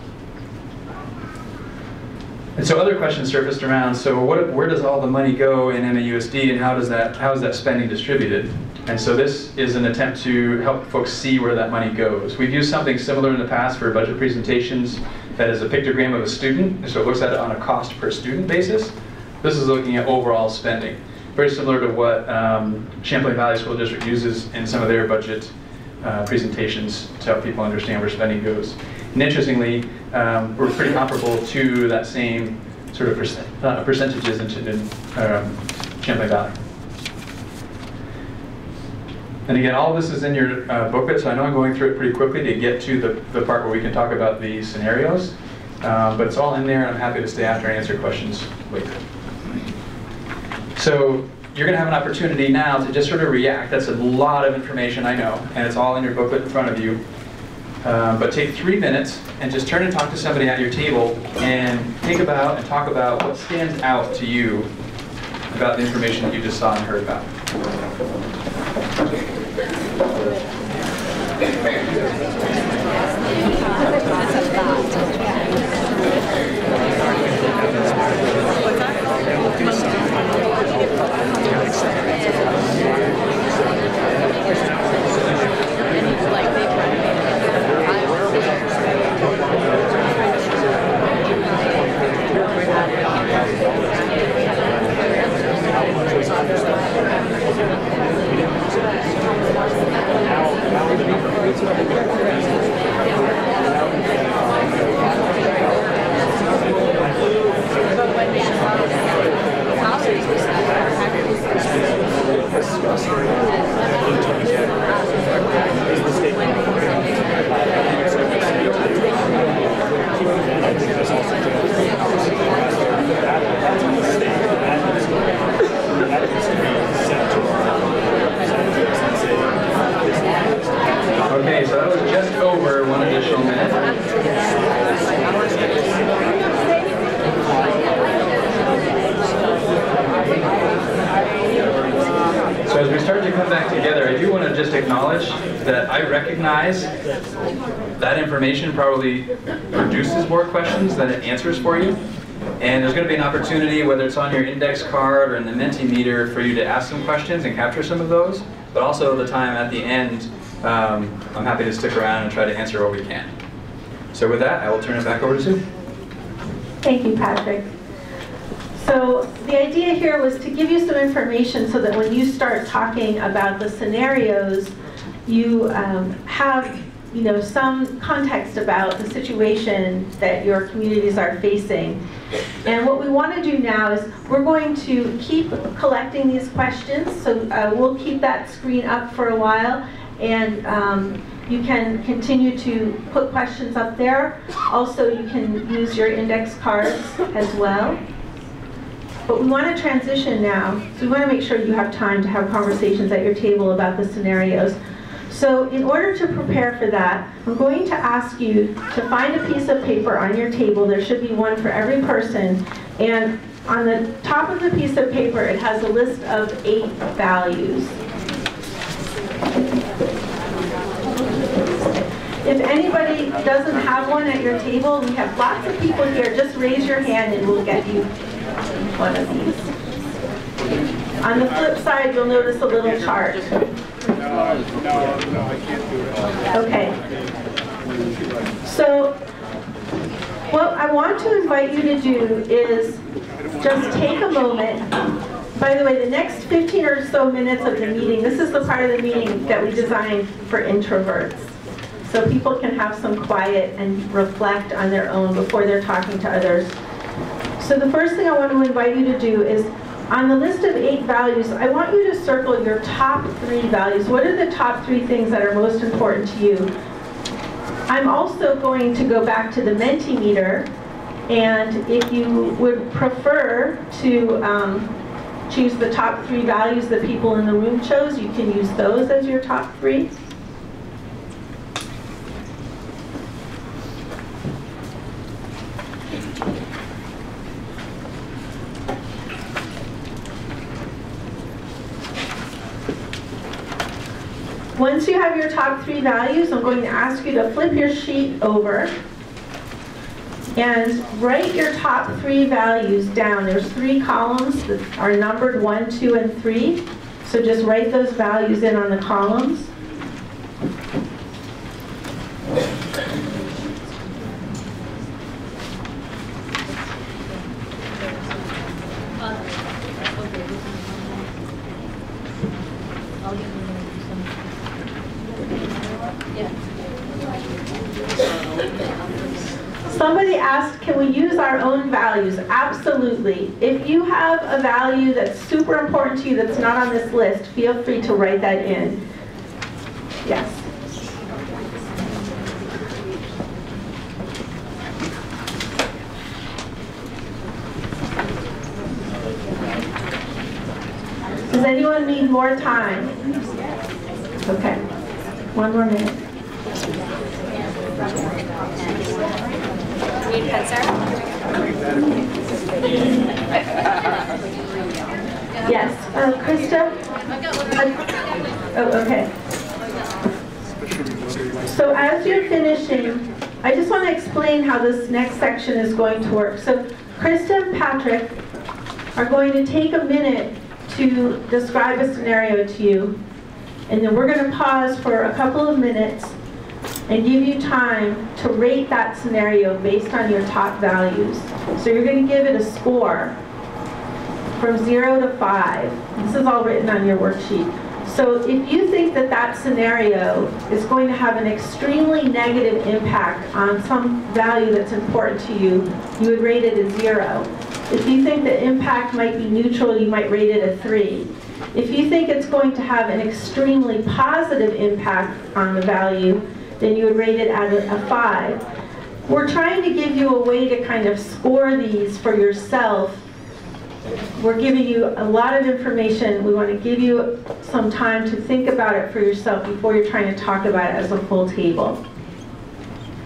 And so other questions surfaced around, so where does all the money go in MAUSD, and how is that spending distributed? And so this is an attempt to help folks see where that money goes. We've used something similar in the past for budget presentations that is a pictogram of a student, and so it looks at it on a cost per student basis. This is looking at overall spending. Very similar to what Champlain Valley School District uses in some of their budget presentations to help people understand where spending goes. And interestingly, we're pretty comparable to that same sort of percentages in Champlain Valley. And again, all of this is in your booklet, so I know I'm going through it pretty quickly to get to the part where we can talk about the scenarios. But it's all in there, and I'm happy to stay after and answer questions later. So you're going to have an opportunity now to just sort of react. That's a lot of information, I know, and it's all in your booklet in front of you. But take 3 minutes and just turn and talk to somebody at your table and think about and talk about what stands out to you about the information that you just saw and heard about. Okay, so that was just over 1 additional minute. So as we start to come back together, I do want to just acknowledge that I recognize that information probably produces more questions than it answers for you. And there's going to be an opportunity, whether it's on your index card or in the Mentimeter, for you to ask some questions and capture some of those. But also the time at the end, I'm happy to stick around and try to answer what we can. So with that, I will turn it back over to Sue. Thank you, Patrick. So the idea here was to give you some information so that when you start talking about the scenarios, you have some context about the situation that your communities are facing. And what we want to do now is we're going to keep collecting these questions. So we'll keep that screen up for a while, and you can continue to put questions up there. Also, you can use your index cards as well. But we want to transition now, so we want to make sure you have time to have conversations at your table about the scenarios. So in order to prepare for that, I'm going to ask you to find a piece of paper on your table. There should be one for every person. And on the top of the piece of paper, it has a list of 8 values. If anybody doesn't have one at your table, we have lots of people here. Just raise your hand and we'll get you one of these. On the flip side, you'll notice a little chart. No, I can't do it. Okay. So what I want to invite you to do is just take a moment. By the way, the next 15 or so minutes of the meeting, this is the part of the meeting that we designed for introverts. So people can have some quiet and reflect on their own before they're talking to others. So the first thing I want to invite you to do is, on the list of 8 values, I want you to circle your top 3 values. What are the top 3 things that are most important to you? I'm also going to go back to the Mentimeter, and if you would prefer to choose the top 3 values that people in the room chose, you can use those as your top 3. Once you have your top 3 values, I'm going to ask you to flip your sheet over and write your top 3 values down. There's 3 columns that are numbered 1, 2, and 3. So just write those values in on the columns. Somebody asked, can we use our own values? Absolutely. If you have a value that's super important to you that's not on this list, feel free to write that in. Yes. Does anyone need more time? Okay. 1 more minute. Need pen, sir? Yes. Krista? Oh, okay. So as you're finishing, I just want to explain how this next section is going to work. So Krista and Patrick are going to take a minute to describe a scenario to you, and then we're going to pause for a couple of minutes and give you time to rate that scenario based on your top values. So you're going to give it a score from 0 to 5. This is all written on your worksheet. So if you think that that scenario is going to have an extremely negative impact on some value that's important to you, you would rate it a 0. If you think the impact might be neutral, you might rate it a 3. If you think it's going to have an extremely positive impact on the value, then you would rate it at a 5. We're trying to give you a way to kind of score these for yourself. We're giving you a lot of information. We want to give you some time to think about it for yourself before you're trying to talk about it as a full table.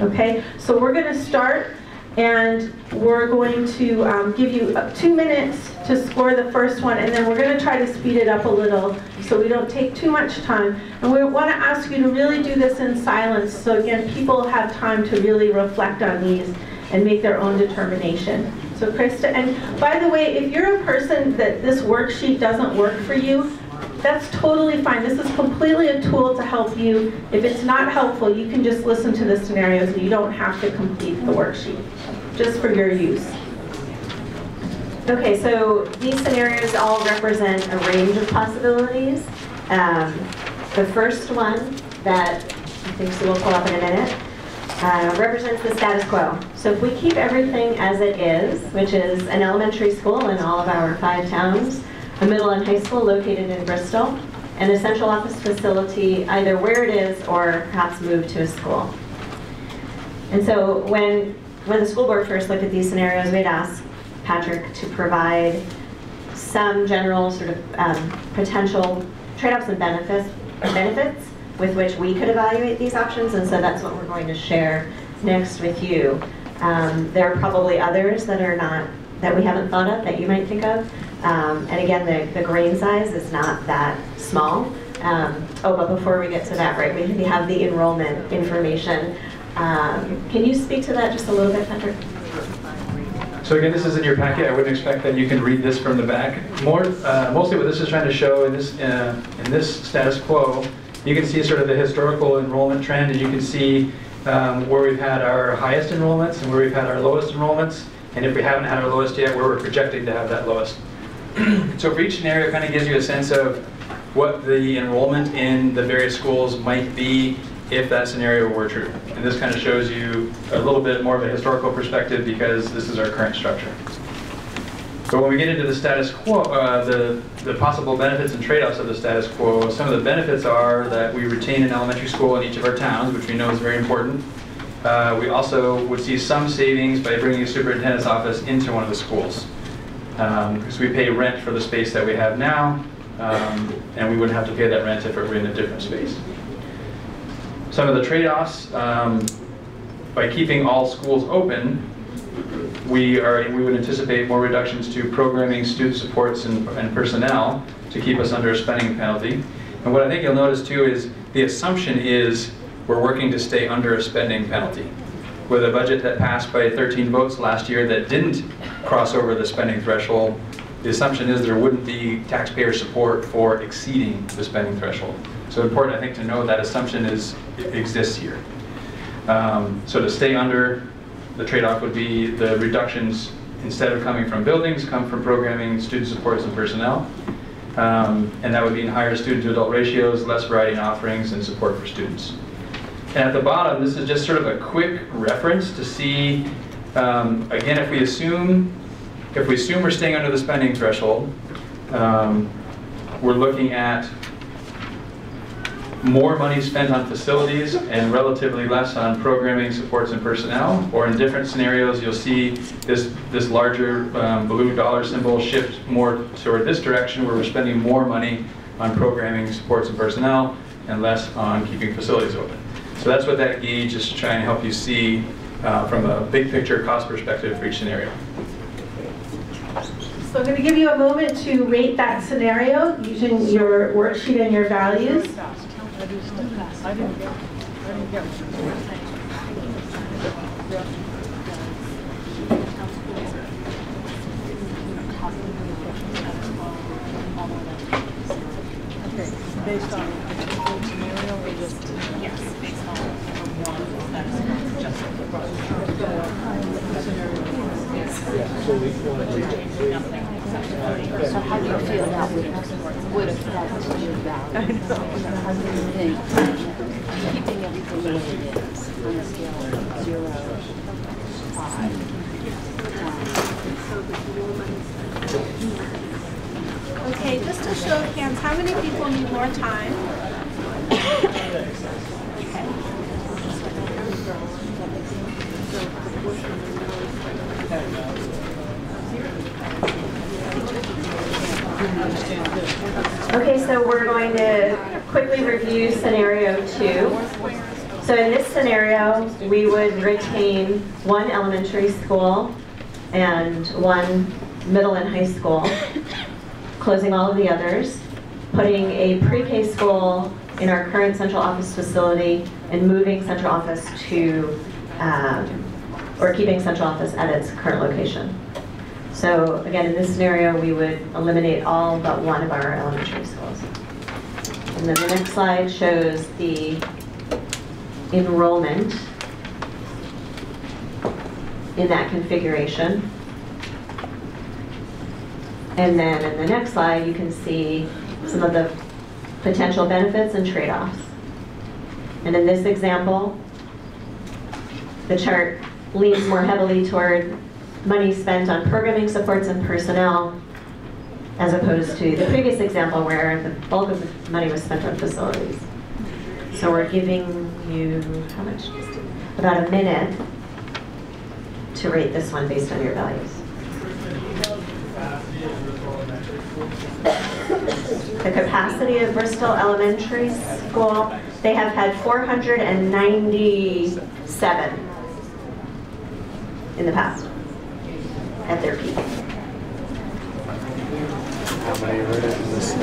Okay, so we're going to start, and we're going to give you 2 minutes to score the first one, and then we're going to try to speed it up a little so we don't take too much time. And we want to ask you to really do this in silence, so again, people have time to really reflect on these and make their own determination. So Krista, and by the way, if you're a person that this worksheet doesn't work for you, that's totally fine. This is completely a tool to help you. If it's not helpful, you can just listen to the scenarios and you don't have to complete the worksheet, just for your use. Okay, so these scenarios all represent a range of possibilities. The first one that I think Sue will pull up in a minute represents the status quo. So if we keep everything as it is, which is an elementary school in all of our 5 towns, a middle and high school located in Bristol, an essential office facility either where it is or perhaps moved to a school. And so when the school board first looked at these scenarios, we'd ask Patrick to provide some general sort of potential trade-offs and benefits with which we could evaluate these options, and so that's what we're going to share next with you. There are probably others that we haven't thought of that you might think of. And again, the grain size is not that small. But before we get to that, right, we have the enrollment information. Can you speak to that just a little bit, Patrick? So again, this is in your packet. I wouldn't expect that you can read this from the back. Mostly what this is trying to show in this status quo, you can see sort of the historical enrollment trend, and you can see where we've had our highest enrollments and where we've had our lowest enrollments. And if we haven't had our lowest yet, where we're projecting to have that lowest. So for each scenario, it kind of gives you a sense of what the enrollment in the various schools might be if that scenario were true. And this kind of shows you a little bit more of a historical perspective because this is our current structure. But when we get into the status quo, the possible benefits and trade-offs of the status quo, some of the benefits are that we retain an elementary school in each of our towns, which we know is very important. We also would see some savings by bringing a superintendent's office into one of the schools. Because we pay rent for the space that we have now, and we wouldn't have to pay that rent if it were in a different space. Some of the trade-offs, by keeping all schools open, we would anticipate more reductions to programming, student supports, and personnel to keep us under a spending penalty. And what I think you'll notice too is the assumption is we're working to stay under a spending penalty. With a budget that passed by 13 votes last year that didn't cross over the spending threshold, the assumption is there wouldn't be taxpayer support for exceeding the spending threshold. So important, I think, to know that assumption exists here. So to stay under, the trade-off would be the reductions, instead of coming from buildings, come from programming, student supports, and personnel. And that would mean higher student-to-adult ratios, less variety in offerings, and support for students. And at the bottom, this is just sort of a quick reference to see, again, if we assume we're staying under the spending threshold, we're looking at more money spent on facilities and relatively less on programming, supports, and personnel. Or in different scenarios, you'll see this larger blue dollar symbol shift more toward this direction, where we're spending more money on programming, supports, and personnel, and less on keeping facilities open. So that's what that gauge is to try and help you see from a big picture cost perspective for each scenario. So I'm going to give you a moment to rate that scenario using your worksheet and your values. I didn't get Okay, based on the scenario or just? Yes, based on that is just So how do you feel that would affect your value? How do you think keeping everything the way it is on a scale of 0 to 5? Okay, just a show of hands, how many people need more time? Okay, so we're going to quickly review scenario 2. So in this scenario, we would retain one elementary school and one middle and high school, closing all of the others, putting a pre-K school in our current central office facility, and moving central office to, or keeping central office at its current location. So again, in this scenario, we would eliminate all but one of our elementary schools. And then the next slide shows the enrollment in that configuration. And then in the next slide, you can see some of the potential benefits and trade-offs. And in this example, the chart leans more heavily toward money spent on programming supports and personnel, as opposed to the previous example where the bulk of the money was spent on facilities. So we're giving you, how much? About a minute to rate this one based on your values. The capacity of Bristol Elementary School, they have had 497 in the past at their peak. How many are in this?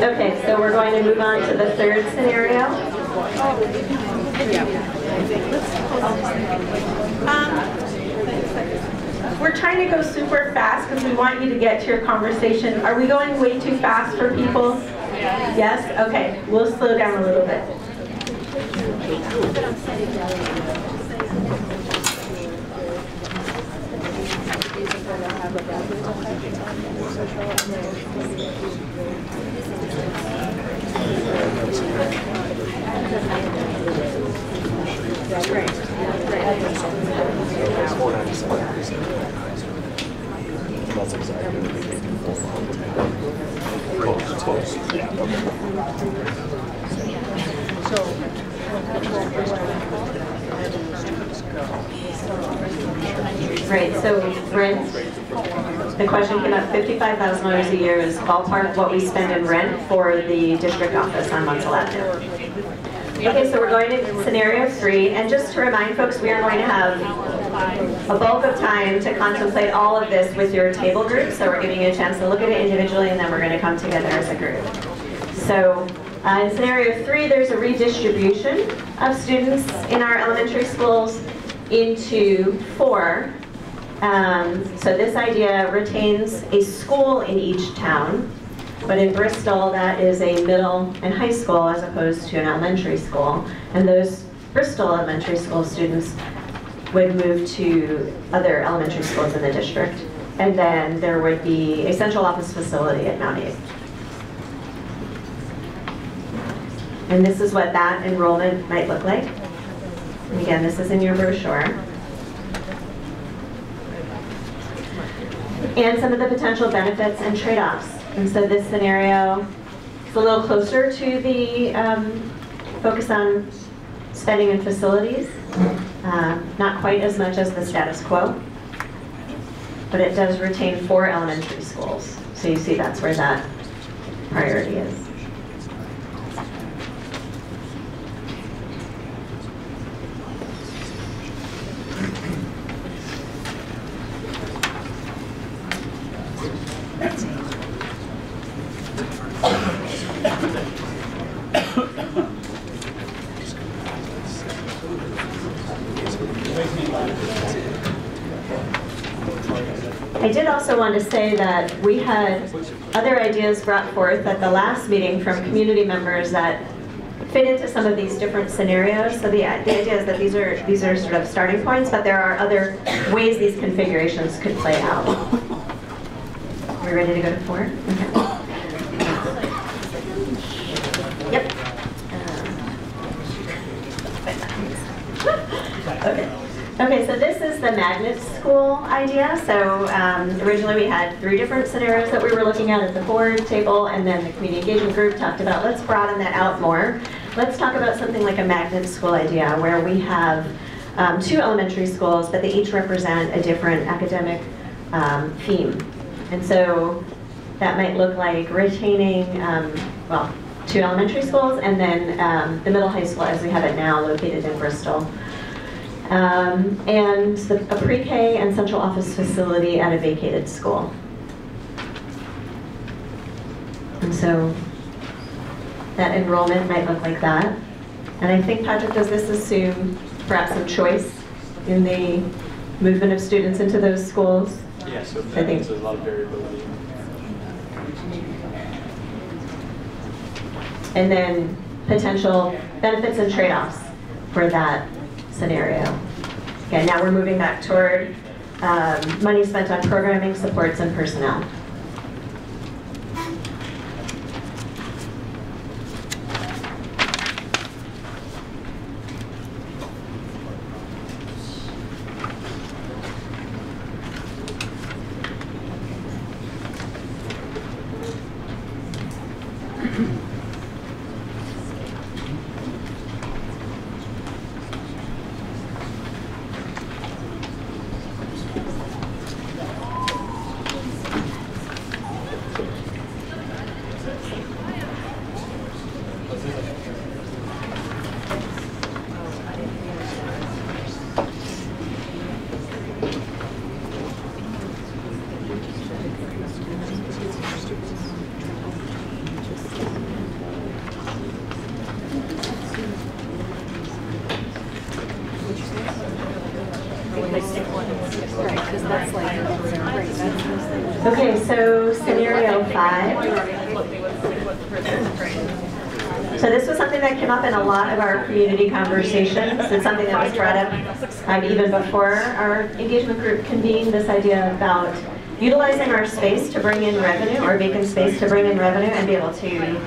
Okay, so we're going to move on to the third scenario. We're trying to go super fast because we want you to get to your conversation. Are we going way too fast for people? Yes? Okay, we'll slow down a little bit. That's exactly what we need close. Yeah, Right, so rent, the question came up, $55,000 a year is ballpark what we spend in rent for the district office on Munsell Avenue. Okay, so we're going to scenario 3, and just to remind folks, we are going to have a bulk of time to contemplate all of this with your table group, so we're giving you a chance to look at it individually, and then we're going to come together as a group. So in scenario 3, there's a redistribution of students in our elementary schools into 4. So this idea retains a school in each town, but in Bristol that is a middle and high school as opposed to an elementary school. And those Bristol elementary school students would move to other elementary schools in the district. And then there would be a central office facility at Mount Airy. And this is what that enrollment might look like. And again, this is in your brochure. And some of the potential benefits and trade-offs. And so this scenario is a little closer to the focus on spending in facilities. Not quite as much as the status quo, but it does retain 4 elementary schools. So you see that's where that priority is. I did also want to say that we had other ideas brought forth at the last meeting from community members that fit into some of these different scenarios. So the idea is that these are sort of starting points, but there are other ways these configurations could play out. Are we ready to go to 4? Okay. Yep. Okay. Okay, so this is the magnet school idea. So originally we had 3 different scenarios that we were looking at the board table, and then the community engagement group talked about, let's broaden that out more. Let's talk about something like a magnet school idea, where we have 2 elementary schools, but they each represent a different academic theme. And so that might look like retaining, well, 2 elementary schools, and then the middle high school as we have it now, located in Bristol. And a pre-K and central office facility at a vacated school. And so that enrollment might look like that. And I think, Patrick, does this assume perhaps some choice in the movement of students into those schools? Yeah, so that means there's a lot of variability. And then potential benefits and trade-offs for that scenario. Okay, now we're moving back toward money spent on programming, supports, and personnel. Okay, so scenario 5. So this was something that came up in a lot of our community conversations. It's something that was brought up even before our engagement group convened, this idea about utilizing our space to bring in revenue, or vacant space to bring in revenue, and be able to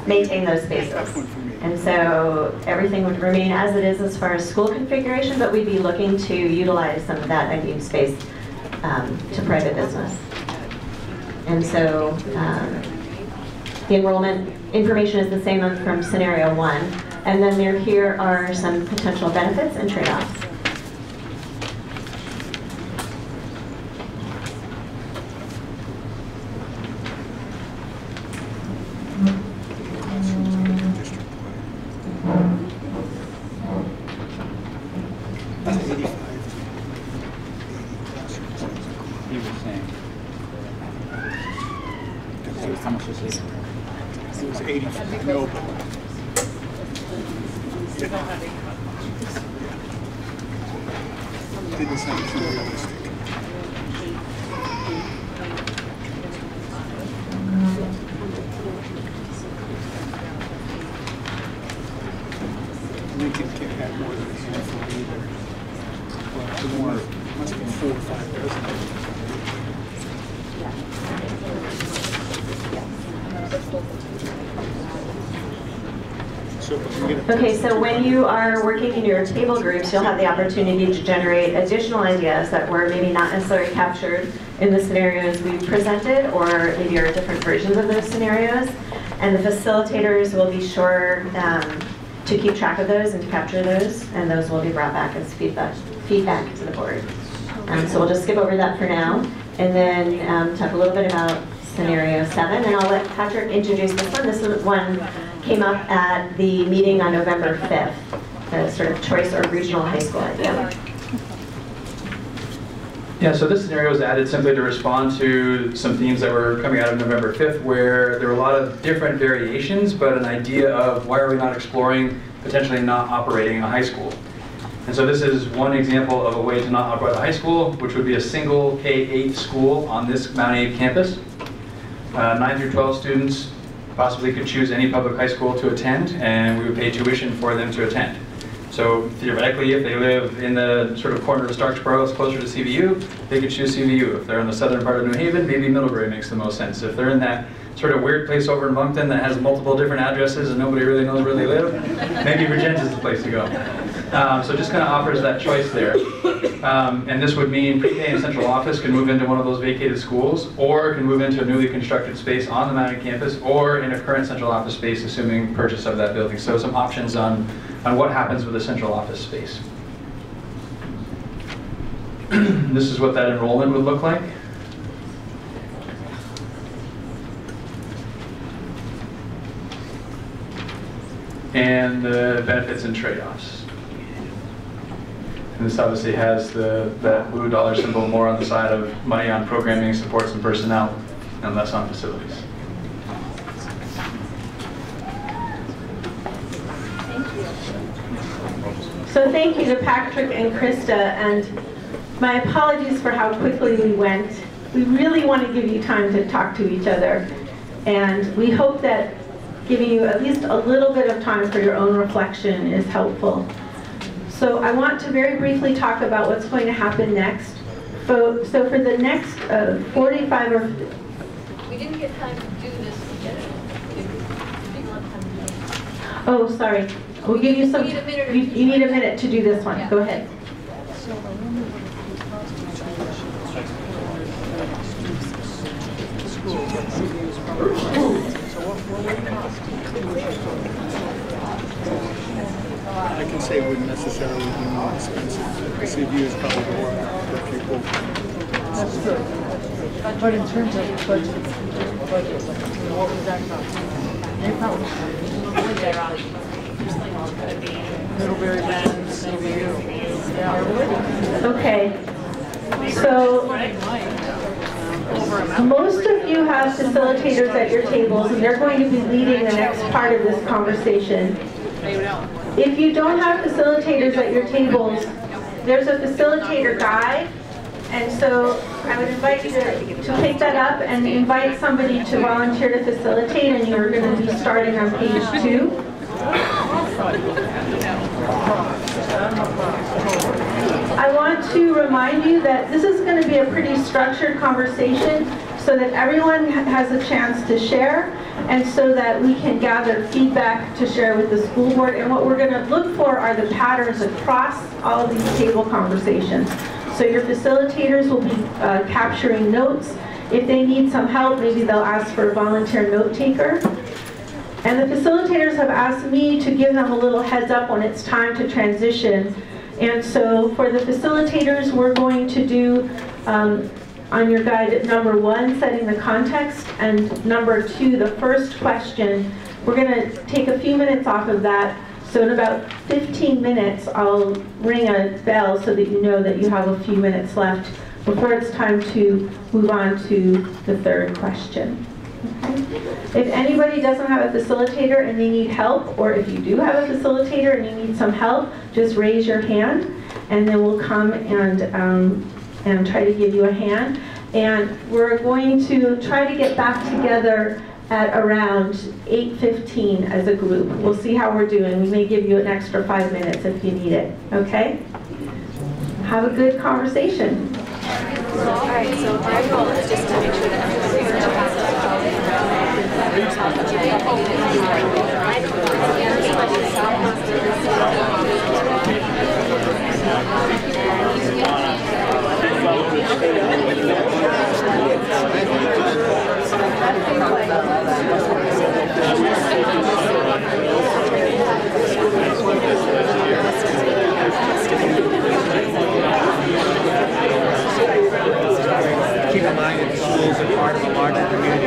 maintain those spaces. And so everything would remain as it is as far as school configuration, but we'd be looking to utilize some of that unused space to private business. And so the enrollment information is the same from scenario 1. And then here are some potential benefits and trade-offs. He was saying. How much was it? It was 80. No, but didn't sound too realistic. Lincoln can't have more than a handful either. Well, the more, must be 4 or 5 dozen. Okay, so when you are working in your table groups, you'll have the opportunity to generate additional ideas that were maybe not necessarily captured in the scenarios we presented, or maybe are different versions of those scenarios. And the facilitators will be sure to keep track of those and to capture those, and those will be brought back as feedback to the board. So we'll just skip over that for now, and then talk a little bit about scenario 7, and I'll let Patrick introduce this one. This one came up at the meeting on November 5th, the sort of choice or regional high school idea. Yeah, so this scenario was added simply to respond to some themes that were coming out of November 5th, where there were a lot of different variations, but an idea of why are we not exploring potentially not operating a high school. And so this is one example of a way to not operate a high school, which would be a single K-8 school on this Mount Abe campus. 9 through 12 students, possibly could choose any public high school to attend, and we would pay tuition for them to attend. So theoretically, if they live in the sort of corner of Starksboro, it's closer to CVU, they could choose CVU. If they're in the southern part of New Haven, maybe Middlebury makes the most sense. If they're in that sort of weird place over in Moncton that has multiple different addresses and nobody really knows where they live, maybe Virginia's is the place to go. So it just kind of offers that choice there. And this would mean pre-K and central office can move into one of those vacated schools, or can move into a newly constructed space on the Mountain campus, or in a current central office space, assuming purchase of that building. So some options on what happens with the central office space. This is what that enrollment would look like. And the benefits and trade-offs. And this obviously has that blue dollar symbol more on the side of money on programming, supports, and personnel, and less on facilities. So thank you to Patrick and Krista, and my apologies for how quickly we went. We really want to give you time to talk to each other, and we hope that giving you at least a little bit of time for your own reflection is helpful. So I want to very briefly talk about what's going to happen next. So for the next 45 or... We didn't get time to do this together. Oh, sorry. We'll give you some... You need a minute or You need a minute to do this one. Yeah. Go ahead. So I wonder what the cost of school CVU's probably. So what would it cost? I can say it wouldn't necessarily be more expensive. CVU is probably more per pupil. That's true. But in terms of budget, what would that cost? Middlebury Bend, CVU. Yeah. Okay. So most of you have facilitators at your tables, and they're going to be leading the next part of this conversation. If you don't have facilitators at your tables, there's a facilitator guide, and so I would invite you to pick that up and invite somebody to volunteer to facilitate, and you're going to be starting on page 2. I want to remind you that this is going to be a pretty structured conversation so that everyone has a chance to share, and so that we can gather feedback to share with the school board. And what we're going to look for are the patterns across all of these table conversations. So your facilitators will be capturing notes. If they need some help, maybe they'll ask for a volunteer note taker. And the facilitators have asked me to give them a little heads up when it's time to transition. And so for the facilitators, we're going to do on your guide number 1, setting the context, and number 2, the first question. We're going to take a few minutes off of that. So in about 15 minutes, I'll ring a bell so that you know that you have a few minutes left before it's time to move on to the third question. Okay. If anybody doesn't have a facilitator and they need help, or if you do have a facilitator and you need some help, just raise your hand, and then we'll come and try to give you a hand. And we're going to try to get back together at around 8:15 as a group. We'll see how we're doing. We may give you an extra 5 minutes if you need it. Okay? Have a good conversation. All right, so my goal is just to make sure that Keep in mind that schools are part of a larger community.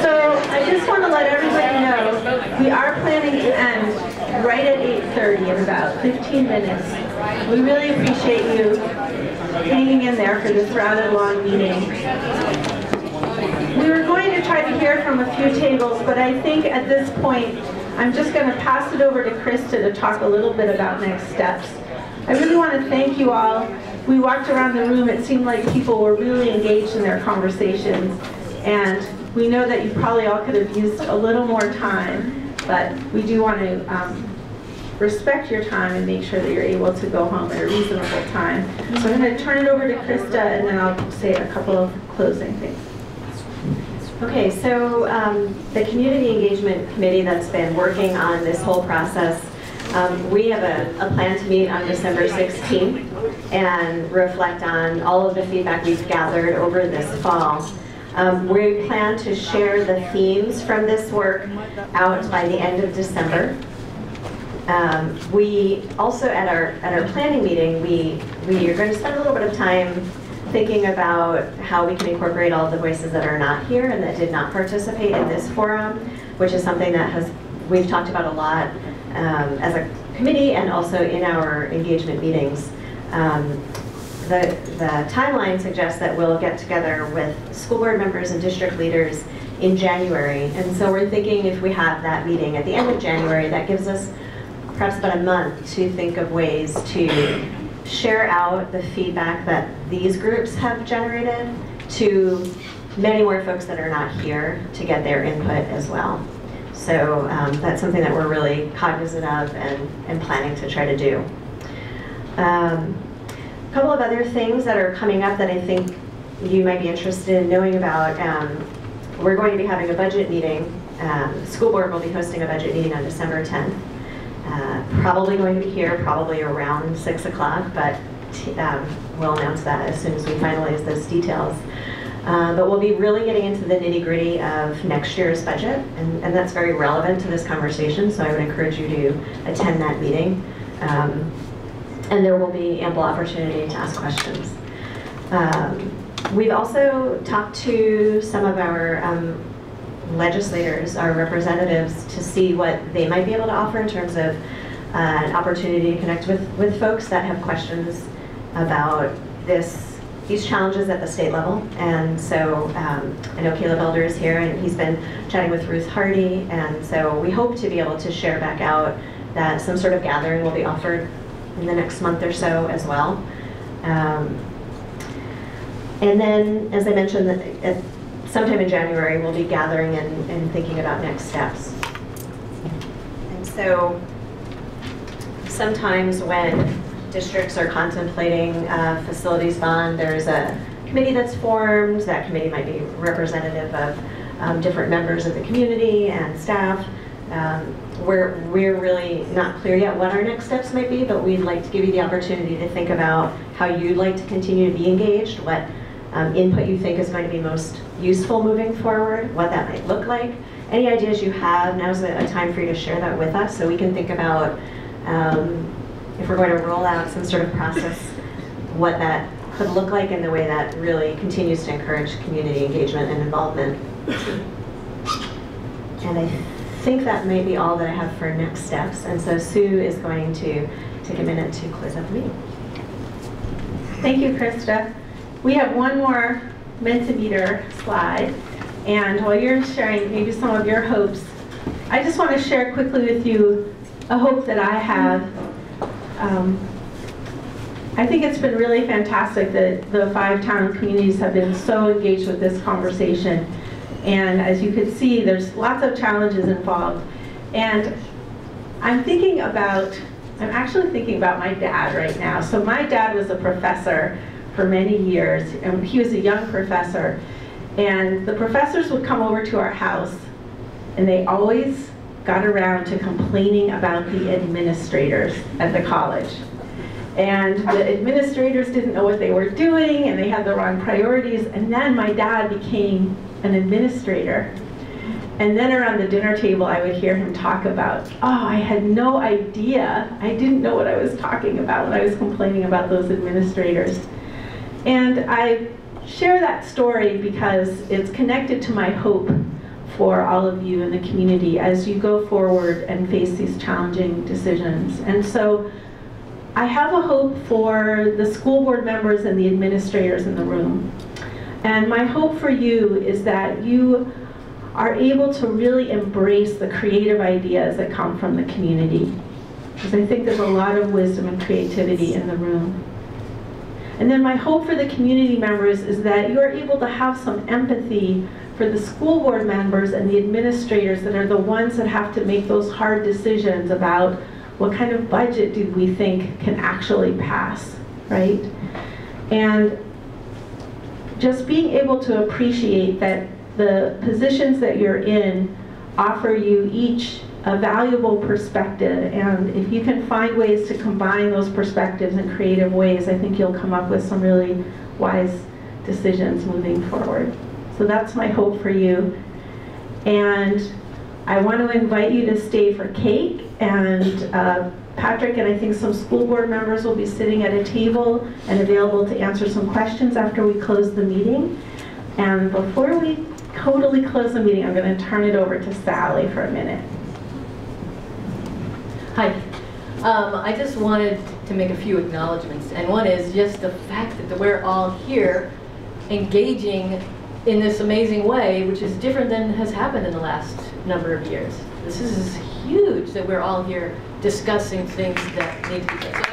So I just want to let everybody know, we are planning to end right at 8:30 in about 15 minutes. We really appreciate you hanging in there for this rather long meeting. We were going to try to hear from a few tables, but I think at this point, I'm just going to pass it over to Krista to talk a little bit about next steps. I really want to thank you all. We walked around the room, it seemed like people were really engaged in their conversations, and we know that you probably all could have used a little more time, but we do want to respect your time and make sure that you're able to go home at a reasonable time. So I'm going to turn it over to Krista, and then I'll say a couple of closing things. Okay, so the Community Engagement Committee that's been working on this whole process, we have a plan to meet on December 16th and reflect on all of the feedback we've gathered over this fall. We plan to share the themes from this work out by the end of December. We also, at our planning meeting, we are going to spend a little bit of time thinking about how we can incorporate all of the voices that are not here and that did not participate in this forum, which is something that we've talked about a lot as a committee and also in our engagement meetings. The timeline suggests that we'll get together with school board members and district leaders in January, and so we're thinking if we have that meeting at the end of January, that gives us perhaps about a month to think of ways to share out the feedback that these groups have generated to many more folks that are not here to get their input as well. So that's something that we're really cognizant of and planning to try to do. A couple of other things that are coming up that I think you might be interested in knowing about. We're going to be having a budget meeting. The school board will be hosting a budget meeting on December 10th. Probably going to be here, probably around 6 o'clock, but we'll announce that as soon as we finalize those details. But we'll be really getting into the nitty-gritty of next year's budget, and that's very relevant to this conversation, so I would encourage you to attend that meeting. And there will be ample opportunity to ask questions. We've also talked to some of our legislators, our representatives, to see what they might be able to offer in terms of an opportunity to connect with folks that have questions about these challenges at the state level. And so I know Caleb Elder is here, and he's been chatting with Ruth Hardy, and so we hope to be able to share back out that some sort of gathering will be offered in the next month or so as well. And then, as I mentioned, sometime in January, we'll be gathering and thinking about next steps. And so sometimes when districts are contemplating a facilities bond, there's a committee that's formed. That committee might be representative of different members of the community and staff. We're really not clear yet what our next steps might be, but we'd like to give you the opportunity to think about how you'd like to continue to be engaged, what input you think is going to be most useful moving forward, what that might look like. Any ideas you have, now's a time for you to share that with us so we can think about if we're going to roll out some sort of process, what that could look like in the way that really continues to encourage community engagement and involvement. And I think that may be all that I have for next steps. And so Sue is going to take a minute to close out the meeting. Thank you, Krista. We have one more Mentimeter slide, and while you're sharing maybe some of your hopes, I just want to share quickly with you a hope that I have. I think it's been really fantastic that the 5 town communities have been so engaged with this conversation, and as you can see, there's lots of challenges involved. And I'm actually thinking about my dad right now. So my dad was a professor for many years, and he was a young professor, and the professors would come over to our house, and they always got around to complaining about the administrators at the college. And the administrators didn't know what they were doing, and they had the wrong priorities, and then my dad became an administrator. And then around the dinner table, I would hear him talk about, oh, I had no idea, I didn't know what I was talking about when I was complaining about those administrators. And I share that story because it's connected to my hope for all of you in the community as you go forward and face these challenging decisions. And so I have a hope for the school board members and the administrators in the room. And my hope for you is that you are able to really embrace the creative ideas that come from the community. Because I think there's a lot of wisdom and creativity in the room. And then my hope for the community members is that you're able to have some empathy for the school board members and the administrators that are the ones that have to make those hard decisions about what kind of budget do we think can actually pass, right? And just being able to appreciate that the positions that you're in offer you each a valuable perspective, and if you can find ways to combine those perspectives in creative ways, I think you'll come up with some really wise decisions moving forward. So that's my hope for you. And I want to invite you to stay for cake, and Patrick and I think some school board members will be sitting at a table and available to answer some questions after we close the meeting. And before we totally close the meeting, I'm going to turn it over to Sally for a minute. Hi. I just wanted to make a few acknowledgments, and one is just the fact that we're all here engaging in this amazing way, which is different than has happened in the last number of years. This is huge that we're all here discussing things that need to be done.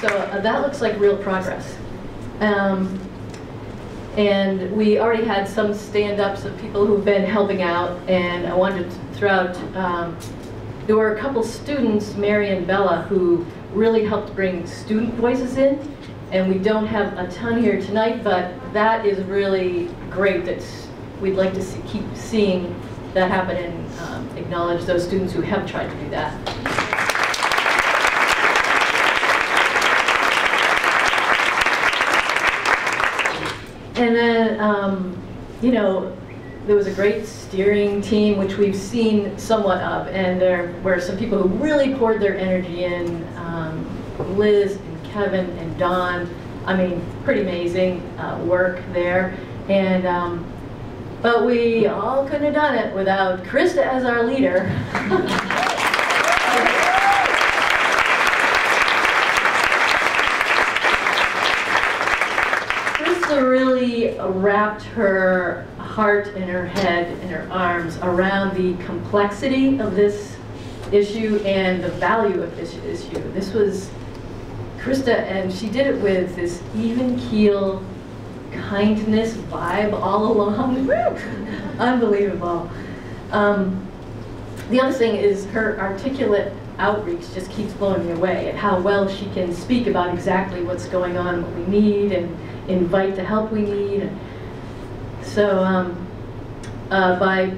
So that looks like real progress. And we already had some stand-ups of people who've been helping out, and I wanted to throw out, there were a couple students, Mary and Bella, who really helped bring student voices in, and we don't have a ton here tonight, but that is really great. We'd like to keep seeing that happen and acknowledge those students who have tried to do that. And then, you know, there was a great steering team, which we've seen somewhat of, and there were some people who really poured their energy in, Liz and Kevin and Dawn. I mean, pretty amazing work there. And, but we all couldn't have done it without Krista as our leader. Really wrapped her heart and her head and her arms around the complexity of this issue and the value of this issue. This was Krista, and she did it with this even keel kindness vibe all along. Unbelievable. The other thing is her articulate outreach just keeps blowing me away at how well she can speak about exactly what's going on, what we need, and invite the help we need. So by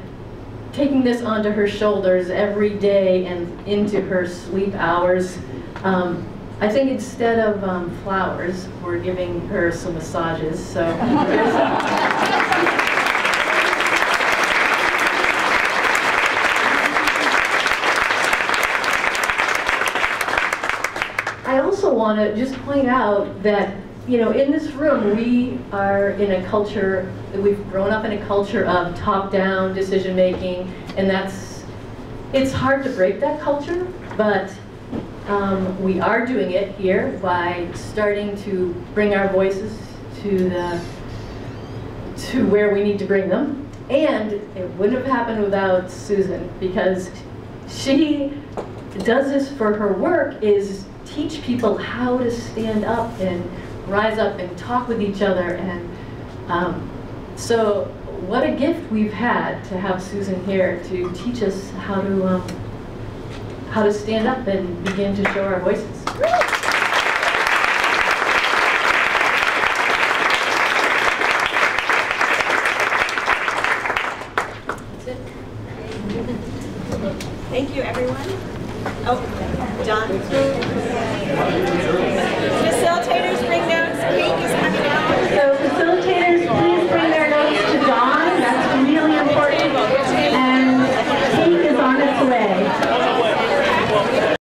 taking this onto her shoulders every day and into her sleep hours, I think instead of flowers, we're giving her some massages. So I also want to just point out that, you know, in this room, we are in a culture, we've grown up in a culture of top-down decision-making, and it's hard to break that culture, but we are doing it here by starting to bring our voices to where we need to bring them. And it wouldn't have happened without Susan, because she does this for her work, is teach people how to stand up and rise up and talk with each other. And so what a gift we've had to have Susan here to teach us how to stand up and begin to show our voices. That's it. Thank you, everyone. Oh, John.